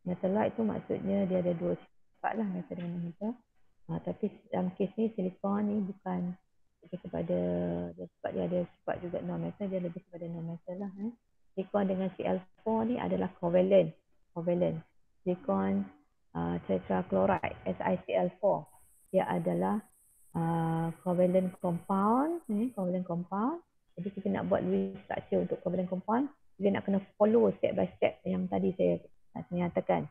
Metalloid tu maksudnya dia ada dua sifat lah, metal dengan non-metal. Tapi dalam kes ni silikon ni bukan kepada sebab dia ada sifat juga non-metal, dia lebih kepada non-metal lah. Silikon dengan Cl4 ni adalah covalent. Silikon tetrachloride SiCl4 dia adalah covalent compound. Jadi kita nak buat Lewis structure untuk covalent compound, kita nak kena follow step by step yang tadi saya nyatakan.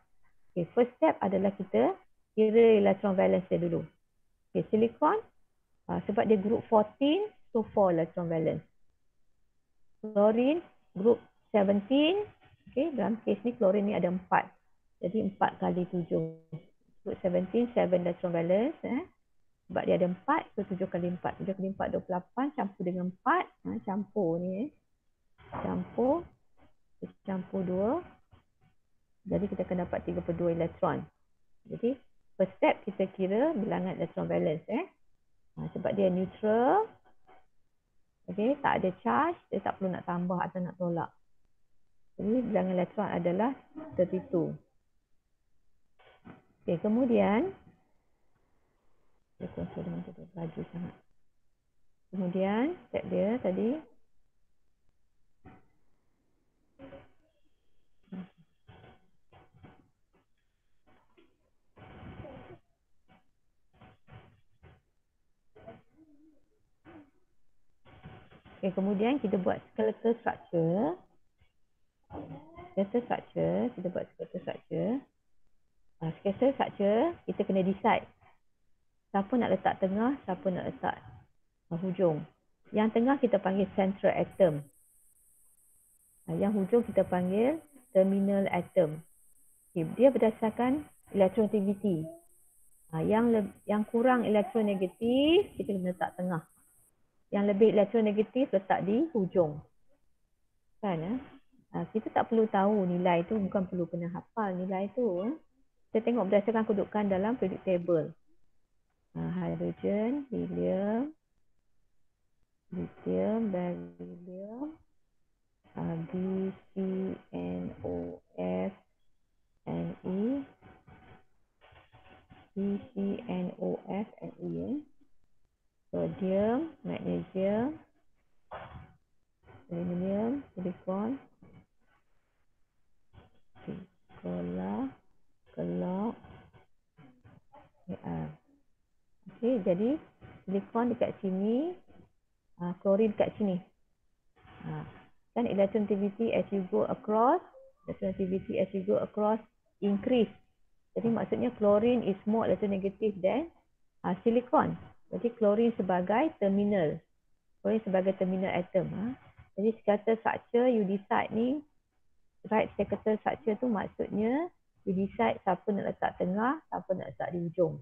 Okay, first step adalah kita kira electron valence dia dulu. Okay, silikon sebab dia group 14, so 4 electron valence. Chlorine group 17. Okay, dalam kes ni chlorine ni ada 4. Jadi 4 kali 7. Group 17, 7 electron valence. Sebab dia ada 4, so 7 kali 4. 7 kali 4, 28. Campur dengan 4. Campur ni. Campur 2. Jadi kita akan dapat 32 elektron. Jadi first step kita kira bilangan electron valence. Sebab dia neutral. Okay, tak ada charge. Dia tak perlu nak tambah atau nak tolak. Jadi bilangan elektron adalah 32. Okay, kemudian laju sangat. Kemudian step dia tadi okay, kemudian kita buat skeletal structure. Skeletal structure kita kena decide siapa nak letak tengah, siapa nak letak hujung. Yang tengah kita panggil central atom. Yang hujung kita panggil terminal atom. Okay, dia berdasarkan electronegativity. Yang kurang elektronegatif kita kena letak tengah. Yang lebih elektronegatif letak di hujung. Kan? Kita tak perlu tahu nilai tu, bukan perlu kena hafal nilai tu. Kita tengok berdasarkan kedudukan dalam periodic table. Hydrogen, helium, lithium, beryllium, BCNOF, Ne, BCNOF, Ne, sodium, magnesium, aluminium, silicon, kelok, okay, jadi silikon dekat sini, klorin dekat sini. Kan electronegativity as you go across increase. Jadi maksudnya klorin is more electronegative than silikon. Jadi klorin sebagai terminal. Atom. Jadi skeletal structure you decide ni, right skeletal structure tu maksudnya you decide siapa nak letak tengah, siapa nak letak di hujung.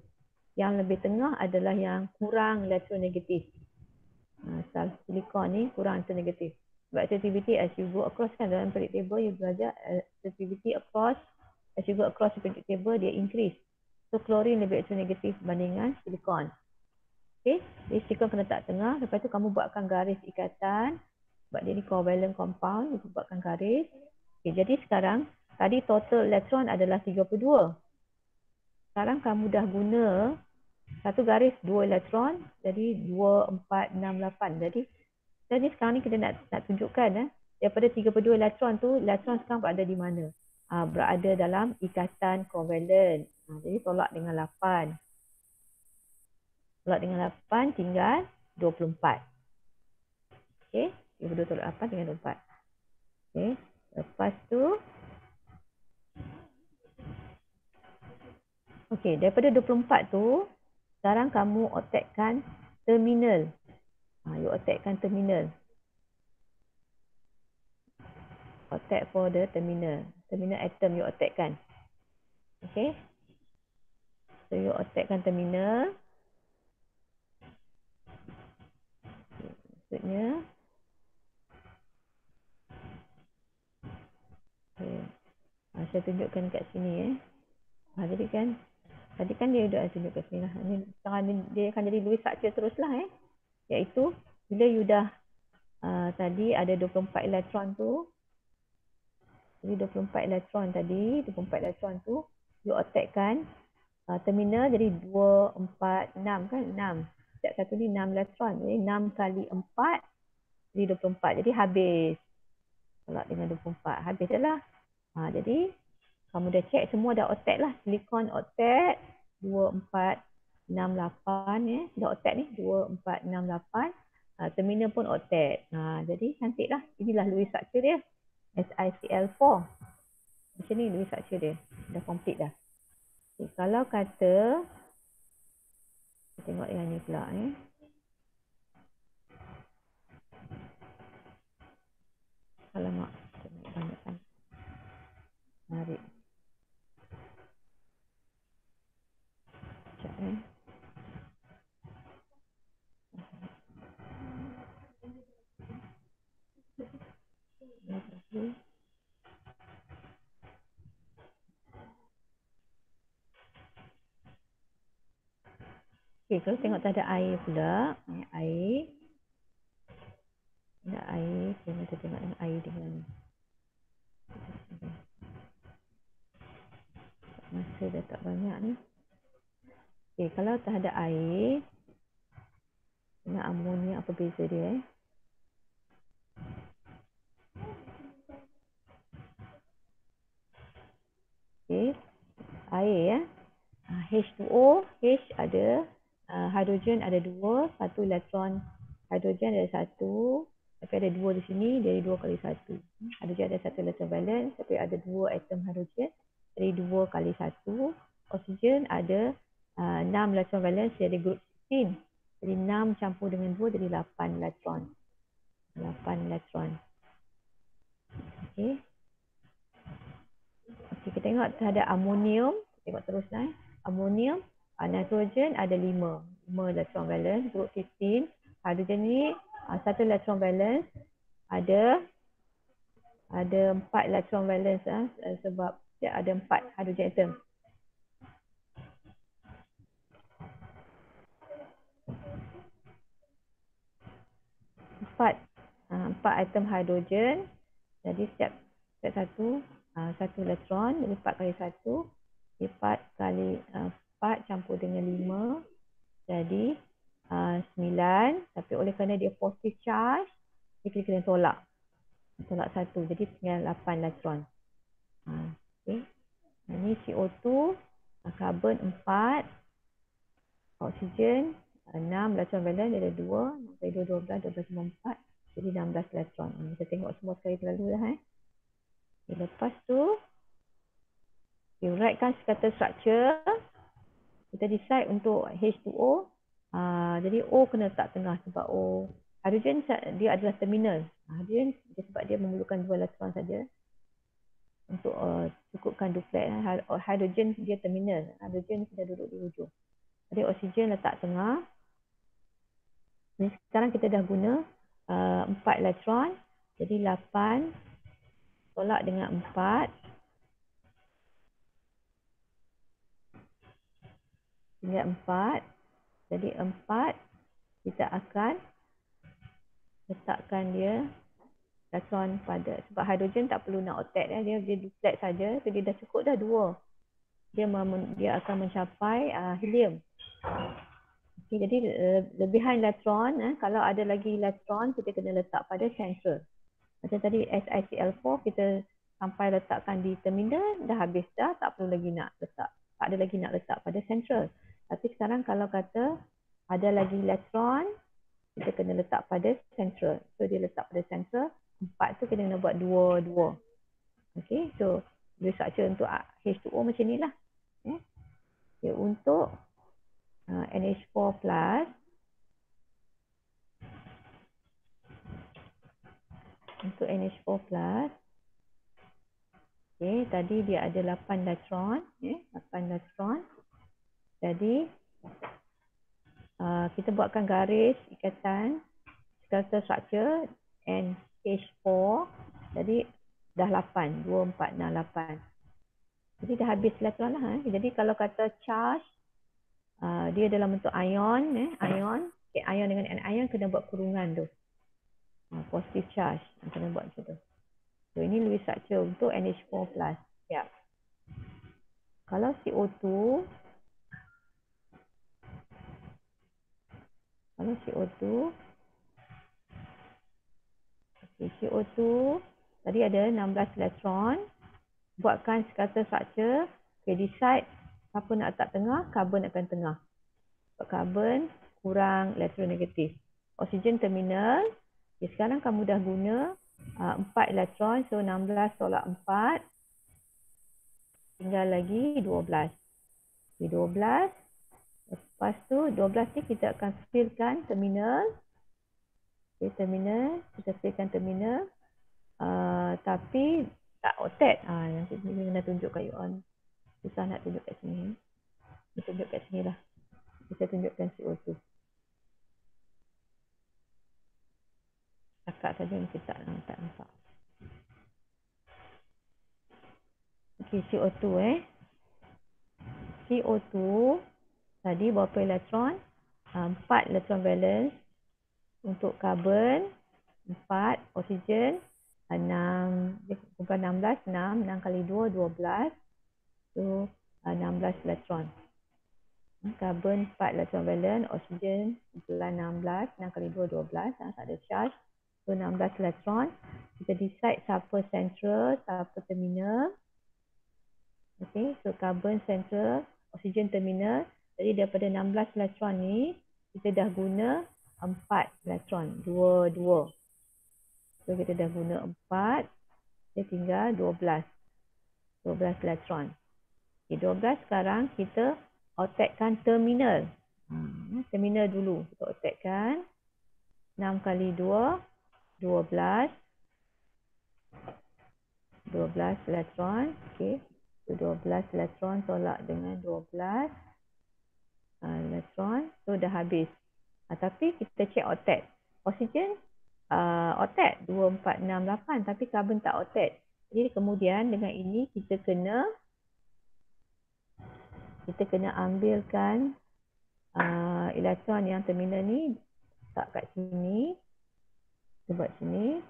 Yang lebih tengah adalah yang kurang electronegatif. Silikon ni kurang electronegatif. Sebab activity as you go across kan dalam periodic table you belajar activity across as you go across the periodic table dia increase. So klorin lebih electronegatif berbandingan silikon. Okay, jadi silikon kena letak tengah. Lepas tu kamu buatkan garis ikatan. Sebab dia ni covalent compound, you buatkan garis. Okay, jadi sekarang Tadi total elektron adalah 32. Sekarang kamu dah guna satu garis 2 elektron, jadi 2, 4, 6, 8. Jadi sekarang ni kita nak tunjukkan daripada 32 elektron tu, elektron sekarang berada di mana? Berada dalam ikatan kovalen. Jadi tolak dengan 8. Tolak dengan 8 tinggal 24. Okey, 32 tolak 8 tinggal 24. Okey, lepas tu okey, daripada 24 tu sekarang kamu otakkan terminal. You otakkan terminal. Otak for the terminal. Terminal atom you otakkan. Okay. So you otakkan terminal. Maksudnya. Okay. Saya tunjukkan kat sini jadi kan. Tadi kan dia dah tunjuk kat sini lah. Sekarang dia akan jadi Lewis structure teruslah Iaitu bila you dah tadi ada 24 elektron tu. Jadi 24 elektron tadi, 24 elektron tu you otakkan terminal jadi 2, 4, 6 kan? 6. Setiap satu ni 6 elektron. Jadi 6 kali 4 jadi 24. Jadi habis. Tolak dengan 24. Habis dah lah. Jadi kamu dah check semua dah otak lah. Silikon otak 2, 4, 6, 8 dah otak ni 2, 4, 6, 8. Terminal pun otak. Jadi cantik lah. Inilah Lewis structure dia. SiCl4. Macam ni Lewis structure dia. Dah complete dah. Okay, kalau kata kita tengok yang ni pula alamak, banyak kan. Menarik. Sekejap Okay, kalau tengok tak ada air pula. Air. Ada air. Kita tengok yang air dengan masa dah tak banyak ni. Okay, kalau tak ada air dengan amonia apa beza dia Okay, air H2O, H ada hidrogen ada 2, 1 elektron hidrogen ada 1, tapi ada 2 di sini, jadi 2 kali 1. Hidrogen ada 1 elektron valence, tapi ada 2 atom hidrogen, jadi 2 kali 1. Oksigen ada 6 elektron valence, jadi group 16. Jadi 6 campur dengan 2 jadi 8 elektron. 8 elektron. Okey. Okey, kita tengok ada amonium, tengok teruslah Amonium, nitrogen ada 5 elektron valence, group 15. Hidrogen ni 1 elektron valence, ada 4 elektron valence sebab dia ada 4 hidrogen atom. Empat atom hidrogen. Jadi setiap satu elektron, jadi 4 kali 1, 4 kali 4 campur dengan 5, jadi 9. Tapi oleh kerana dia positive charge, kita kena tolak 1, jadi tinggal 8 elektron. Okay. Ini CO2, karbon 4, oksigen 6 elektron valence, dia ada 2, 2, 12, 12, 4, jadi 16 elektron. Kita tengok semua sekali terlalu lah. Lepas tu, you writekan sekata structure. Kita decide untuk H2O. Jadi O kena letak tengah sebab O. Hidrogen dia adalah terminal. Hidrogen sebab dia memerlukan 2 elektron saja untuk cukupkan duplet. Hidrogen dia terminal. Hidrogen sudah duduk di hujung. Jadi oksigen letak tengah. Jadi sekarang kita dah guna 4 elektron. Jadi 8 tolak dengan 4. Tinggal 4. Jadi 4 kita akan letakkan dia elektron pada, sebab hidrogen tak perlu nak octet dia duplex saja, so dia dah cukup dah 2. Dia akan mencapai helium. Okay, jadi lebihan elektron, kalau ada lagi elektron kita kena letak pada central. Macam tadi SiCl4 kita sampai letakkan di terminal, dah habis dah, tak perlu lagi nak letak. Tak ada lagi nak letak pada central. Tapi sekarang kalau kata ada lagi elektron, kita kena letak pada central. So dia letak pada central, 4 tu kita kena buat 2, 2. Okay, so dia structure untuk H2O macam ni lah. Okay, untuk NH4 plus, untuk NH4 plus, okay, tadi dia ada 8 elektron, 8 elektron. Jadi kita buatkan garis ikatan skeletal structure NH4. Jadi dah 8, 2, 4, 6, 8. Jadi dah habis elektron lah. Jadi kalau kata charge, dia dalam bentuk ion, ion. Okay, ion dengan anion kena buat kurungan tu. Positive charge, kena buat macam tu. So ini Lewis structure untuk NH4 plus. Ya. Kalau CO2, okay, CO2 tadi ada 16 elektron. Buatkan skeletal structure. Okay, decide siapa nak letak tengah, karbon akan tengah. Sebab karbon kurang elektronegatif. Oksigen terminal. Okay, sekarang kamu dah guna 4 elektron. So 16 tolak 4. Tinggal lagi 12. Okay, 12. Lepas tu 12 ni kita akan fillkan terminal. Okay, terminal. Kita fillkan terminal. Tapi tak octet. Nanti ni kena tunjuk kat you on. Susah nak tunjuk kat sini. Kita tunjuk kat sini lah. Kita tunjukkan CO2. Cakap saja mesti tak nampak. Okey, CO2 CO2 tadi berapa elektron? 4 elektron valence untuk karbon, 4 oksigen, 6, bukan 16, 6 kali 2, 12. So 16 elektron. Karbon 4 elektron valence, oksigen 16, 6 kali 2, 12. Tak ada charge. So 16 elektron. Kita decide siapa central, siapa terminal. Okay, so carbon central, oksigen terminal. Jadi daripada 16 elektron ni, kita dah guna 4 elektron. 2, 2. So kita dah guna 4. Dia tinggal 12. 12 elektron. Okay, 12 sekarang kita octetkan terminal. Terminal dulu. Kita octetkan. 6 kali 2, 12. 12 elektron. Okay. 12 elektron tolak dengan 12 elektron. So dah habis. Tapi kita check octet. Oksigen octet 2, 4, 6, 8. Tapi karbon tak octet. Jadi kemudian dengan ini kita kena ambilkan elektron yang terminal ni. Letak kat sini. Kita buat sini.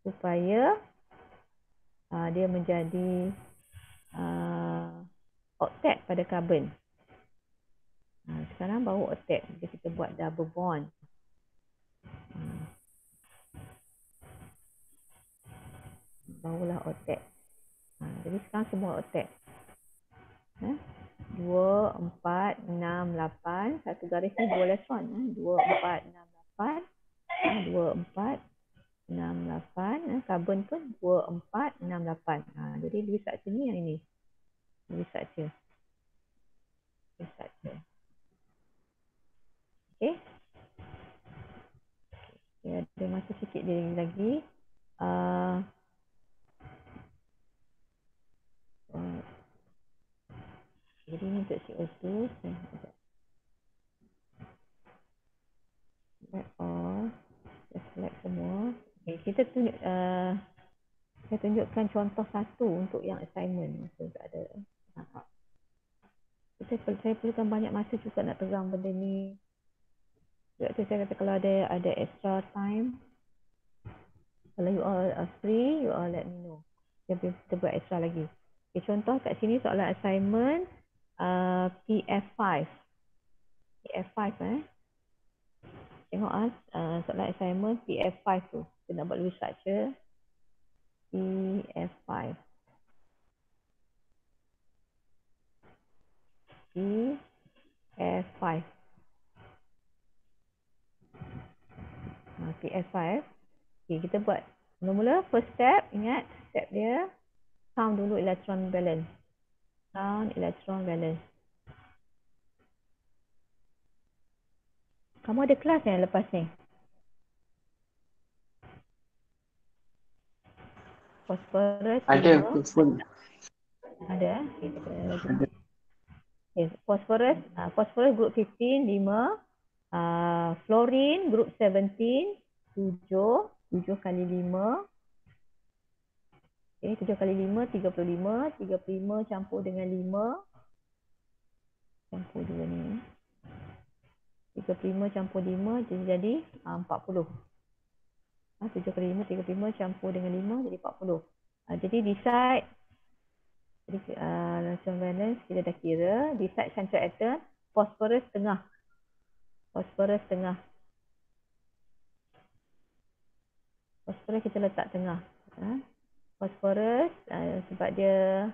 Supaya dia menjadi octet pada karbon. Sekarang baru octet. Jadi kita buat double bond. Barulah octet. Jadi sekarang semua octet. 2, 4, 6, 8. Satu garis ni 2 elektron. 2, 4, 6, 8. 2, 4, 6, 8. Karbon pun 2, 4, 6, 8. Jadi Lewis structure ni yang ini. Lewis structure. Okay. Ada masa sikit lagi. Jadi ni untuk CO2. Select all. Select semua. Okay, kita saya tunjukkan contoh satu untuk yang assignment. So, tak ada nampak. Saya perlukan banyak masa juga nak terang benda ni. Sebab tu saya kata kalau ada extra time, Kalau you all are free, you all let me know. Kita buat extra lagi. Okay, contoh kat sini soalan assignment PF5. PF5 Tengok soalan assignment PF5 tu. Kita nak buat lebih structure. PF5. PF5. PF5. Okay, kita buat mula-mula first step. Ingat step dia. Count dulu electron balance. Count electron balance. Kamu ada kelas yang lepas ni? Phosphorus Ada 5. full. Ada. Okay, phosphorus group 15 5. Fluorine group 17 7 kali 5. Okay, 7 kali 5 35. 35 campur dengan 5. Campur dua ni. 35 campur 5 jadi 40. 7 kali 5 35 campur dengan 5 jadi 40. Jadi decide. Jadi electron balance kita dah kira. Decide central atom. Phosphorus tengah. Phosphorus tengah. Phosphorus kita letak tengah. Phosphorus sebab dia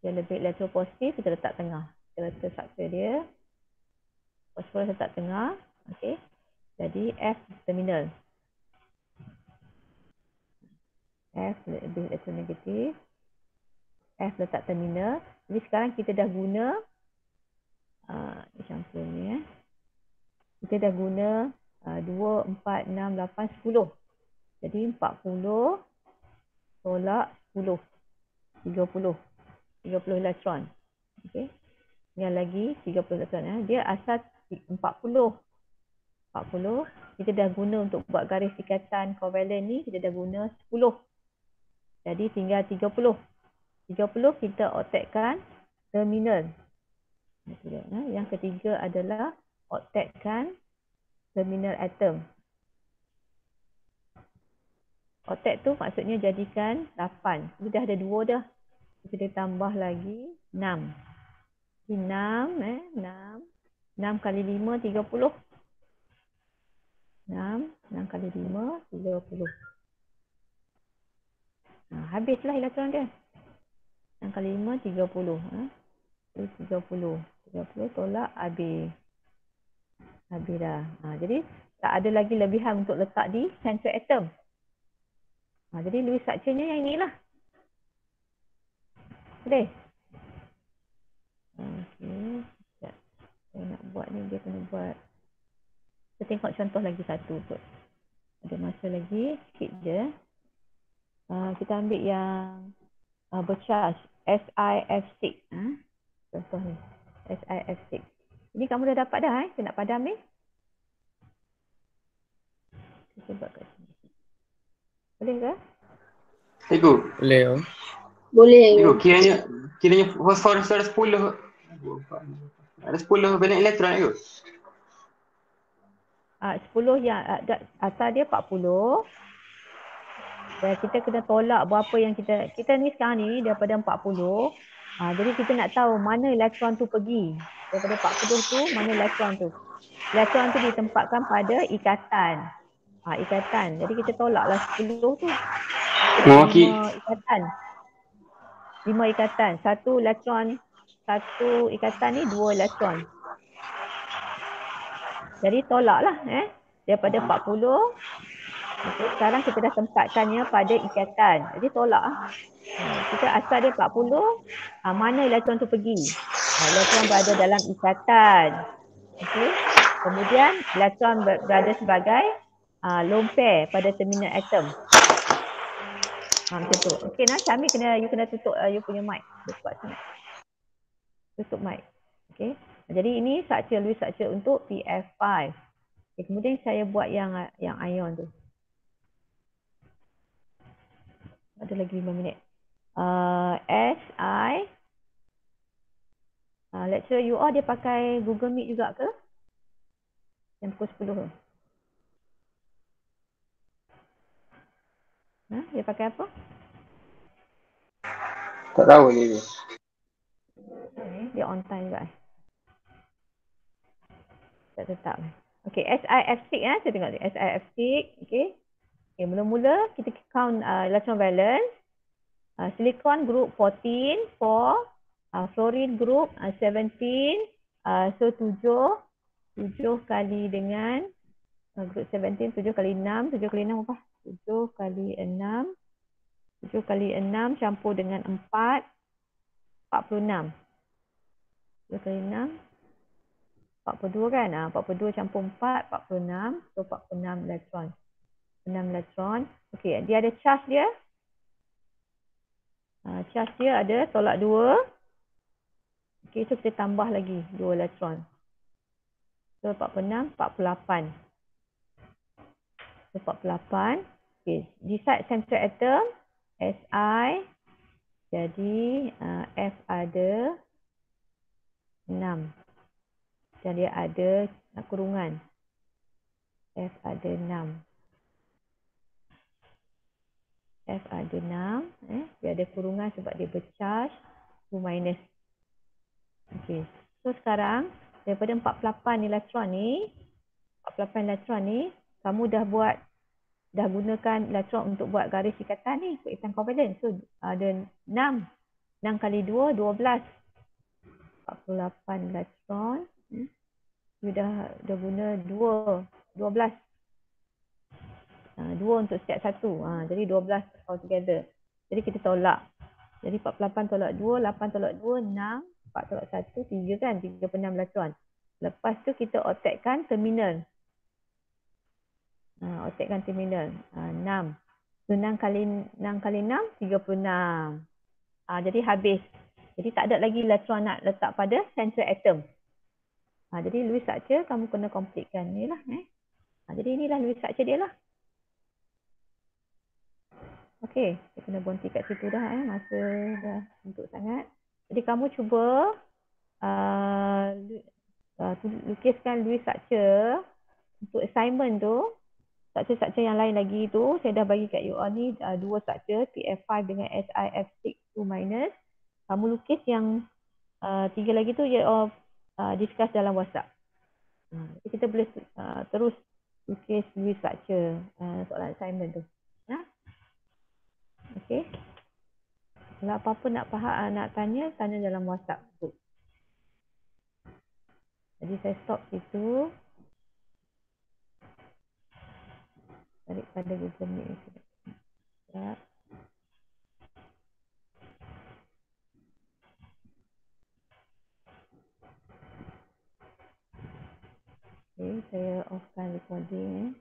lebih elektropositif, kita letak tengah. Kita letak struktur dia. Phosphorus letak tengah. Okey. Jadi F terminal. F lebih elektronegatif. F letak terminal. Jadi sekarang kita dah guna campur ni kita dah guna 2, 4, 6, 8, 10. Jadi 40 tolak 10. 30 elektron. Okey. Yang lagi 30 elektron. Dia asal 40. Kita dah guna untuk buat garis ikatan kovalen ni, kita dah guna 10. Jadi tinggal 30. 30 kita octetkan terminal. Yang ketiga adalah octetkan terminal atom. Octet tu maksudnya jadikan 8. Ini dah ada 2 dah. Kita tambah lagi 6. 6 kali 5 30. 6 kali 5 30. Habislah elektron dia. 6 kali 5 30. 30 tolak habis. Habis dah. Jadi tak ada lagi lebihan untuk letak di central atom. Jadi Lewis structure-nya yang inilah. Boleh? Okey. Saya nak buat ni, dia kena buat. Kita tengok contoh lagi satu kot. Ada masa lagi, sikit je. Kita ambil yang bercharge SiF6. Contoh ni. SiF6. Ini kamu dah dapat dah Saya nak padam ni. Kita buat kat sini. Boleh ke? Cikgu. Boleh. Boleh. Cikgu, kiranya phosphorus ada 10. Ada 10 valent elektron cikgu. 10 yang asal dia 40. Dan kita kena tolak berapa yang kita ni sekarang ni daripada 40. Jadi kita nak tahu mana elektron tu pergi. Daripada 40 tu mana elektron tu. Elektron tu ditempatkan pada ikatan. Ikatan. Jadi kita tolaklah 10 tu. 5 ikatan. 5 ikatan. Satu ikatan ni 2 elektron. Jadi tolaklah daripada 40. Okay, sekarang kita dah tempatkannya pada ikatan. Jadi tolak. Kita asal dia 40. Mana elektron tu pergi? Elektron berada dalam ikatan. Okay. Kemudian elektron berada sebagai lone pair pada terminal atom. Macam tu. Okey, Syamil you kena tutup you punya mic. Cepat sangat. Tutup mic. Okey. Jadi ini Lewis structure untuk PF5. Okay, kemudian saya buat yang ion tu. Ada lagi 5 minit. SI. Lecturer you all dia pakai Google Meet juga ke? Yang pukul 10 ke? Dia pakai apa? Tak tahu dia. Dia on time juga. Tak tetap. Okay, SIF6 saya tengok ni. SIF6, okay. Okay, mula-mula kita count electron valence. Silicon group 14, 4. Fluorine group 17. So 7 kali dengan group 17, 7 kali 6. 7 kali 6 apa? 7 kali 6. 7 kali 6 campur dengan 4. 46. 7 kali 6. 42 kan? 42 campur 4, 46. So 46 elektron. 6 elektron. Okey, dia ada charge dia. Charge dia ada tolak 2. Okey, so kita tambah lagi 2 elektron. So 46, 48. So 48. Okey, decide central atom. Si. Jadi F ada 6. Dan dia ada kurungan. F ada 6. F ada 6. Dia ada kurungan sebab dia bercharge 2 minus. Okey. So sekarang daripada 48 elektron ni, 48 elektron ni, kamu dah gunakan elektron untuk buat garis ikatan ni, ikatan covalent. So ada 6. 6 kali 2, 12. 48 elektron. You dah guna 12. 2 untuk setiap satu. Jadi 12 all together. Jadi kita tolak. Jadi 48 tolak 2, 8 tolak 2, 6. 4 tolak 1, 3 kan? 36 elektron. Lepas tu kita otakkan terminal. Otakkan terminal. 6. So 6 kali 6, 36. Jadi habis. Jadi tak ada lagi elektron nak letak pada central atom. Jadi Lewis structure kamu kena completekan ni lah. Jadi inilah Lewis structure dia lah. Okey, saya kena berhenti kat situ dah. Masa dah untuk sangat. Jadi kamu cuba lukiskan Lewis structure untuk assignment tu. Structure yang lain lagi tu saya dah bagi kat you all ni dua structure TF5 dengan SIF6 2-. Kamu lukis yang 3 lagi tu you all discuss dalam WhatsApp. Kita boleh terus lukis Lewis structure soalan assignment tu. Okey. Kalau apa-apa nak tanya dalam WhatsApp tu. Jadi saya stop situ. Daripada Google Meet. Sekejap. Okay, saya offkan recording.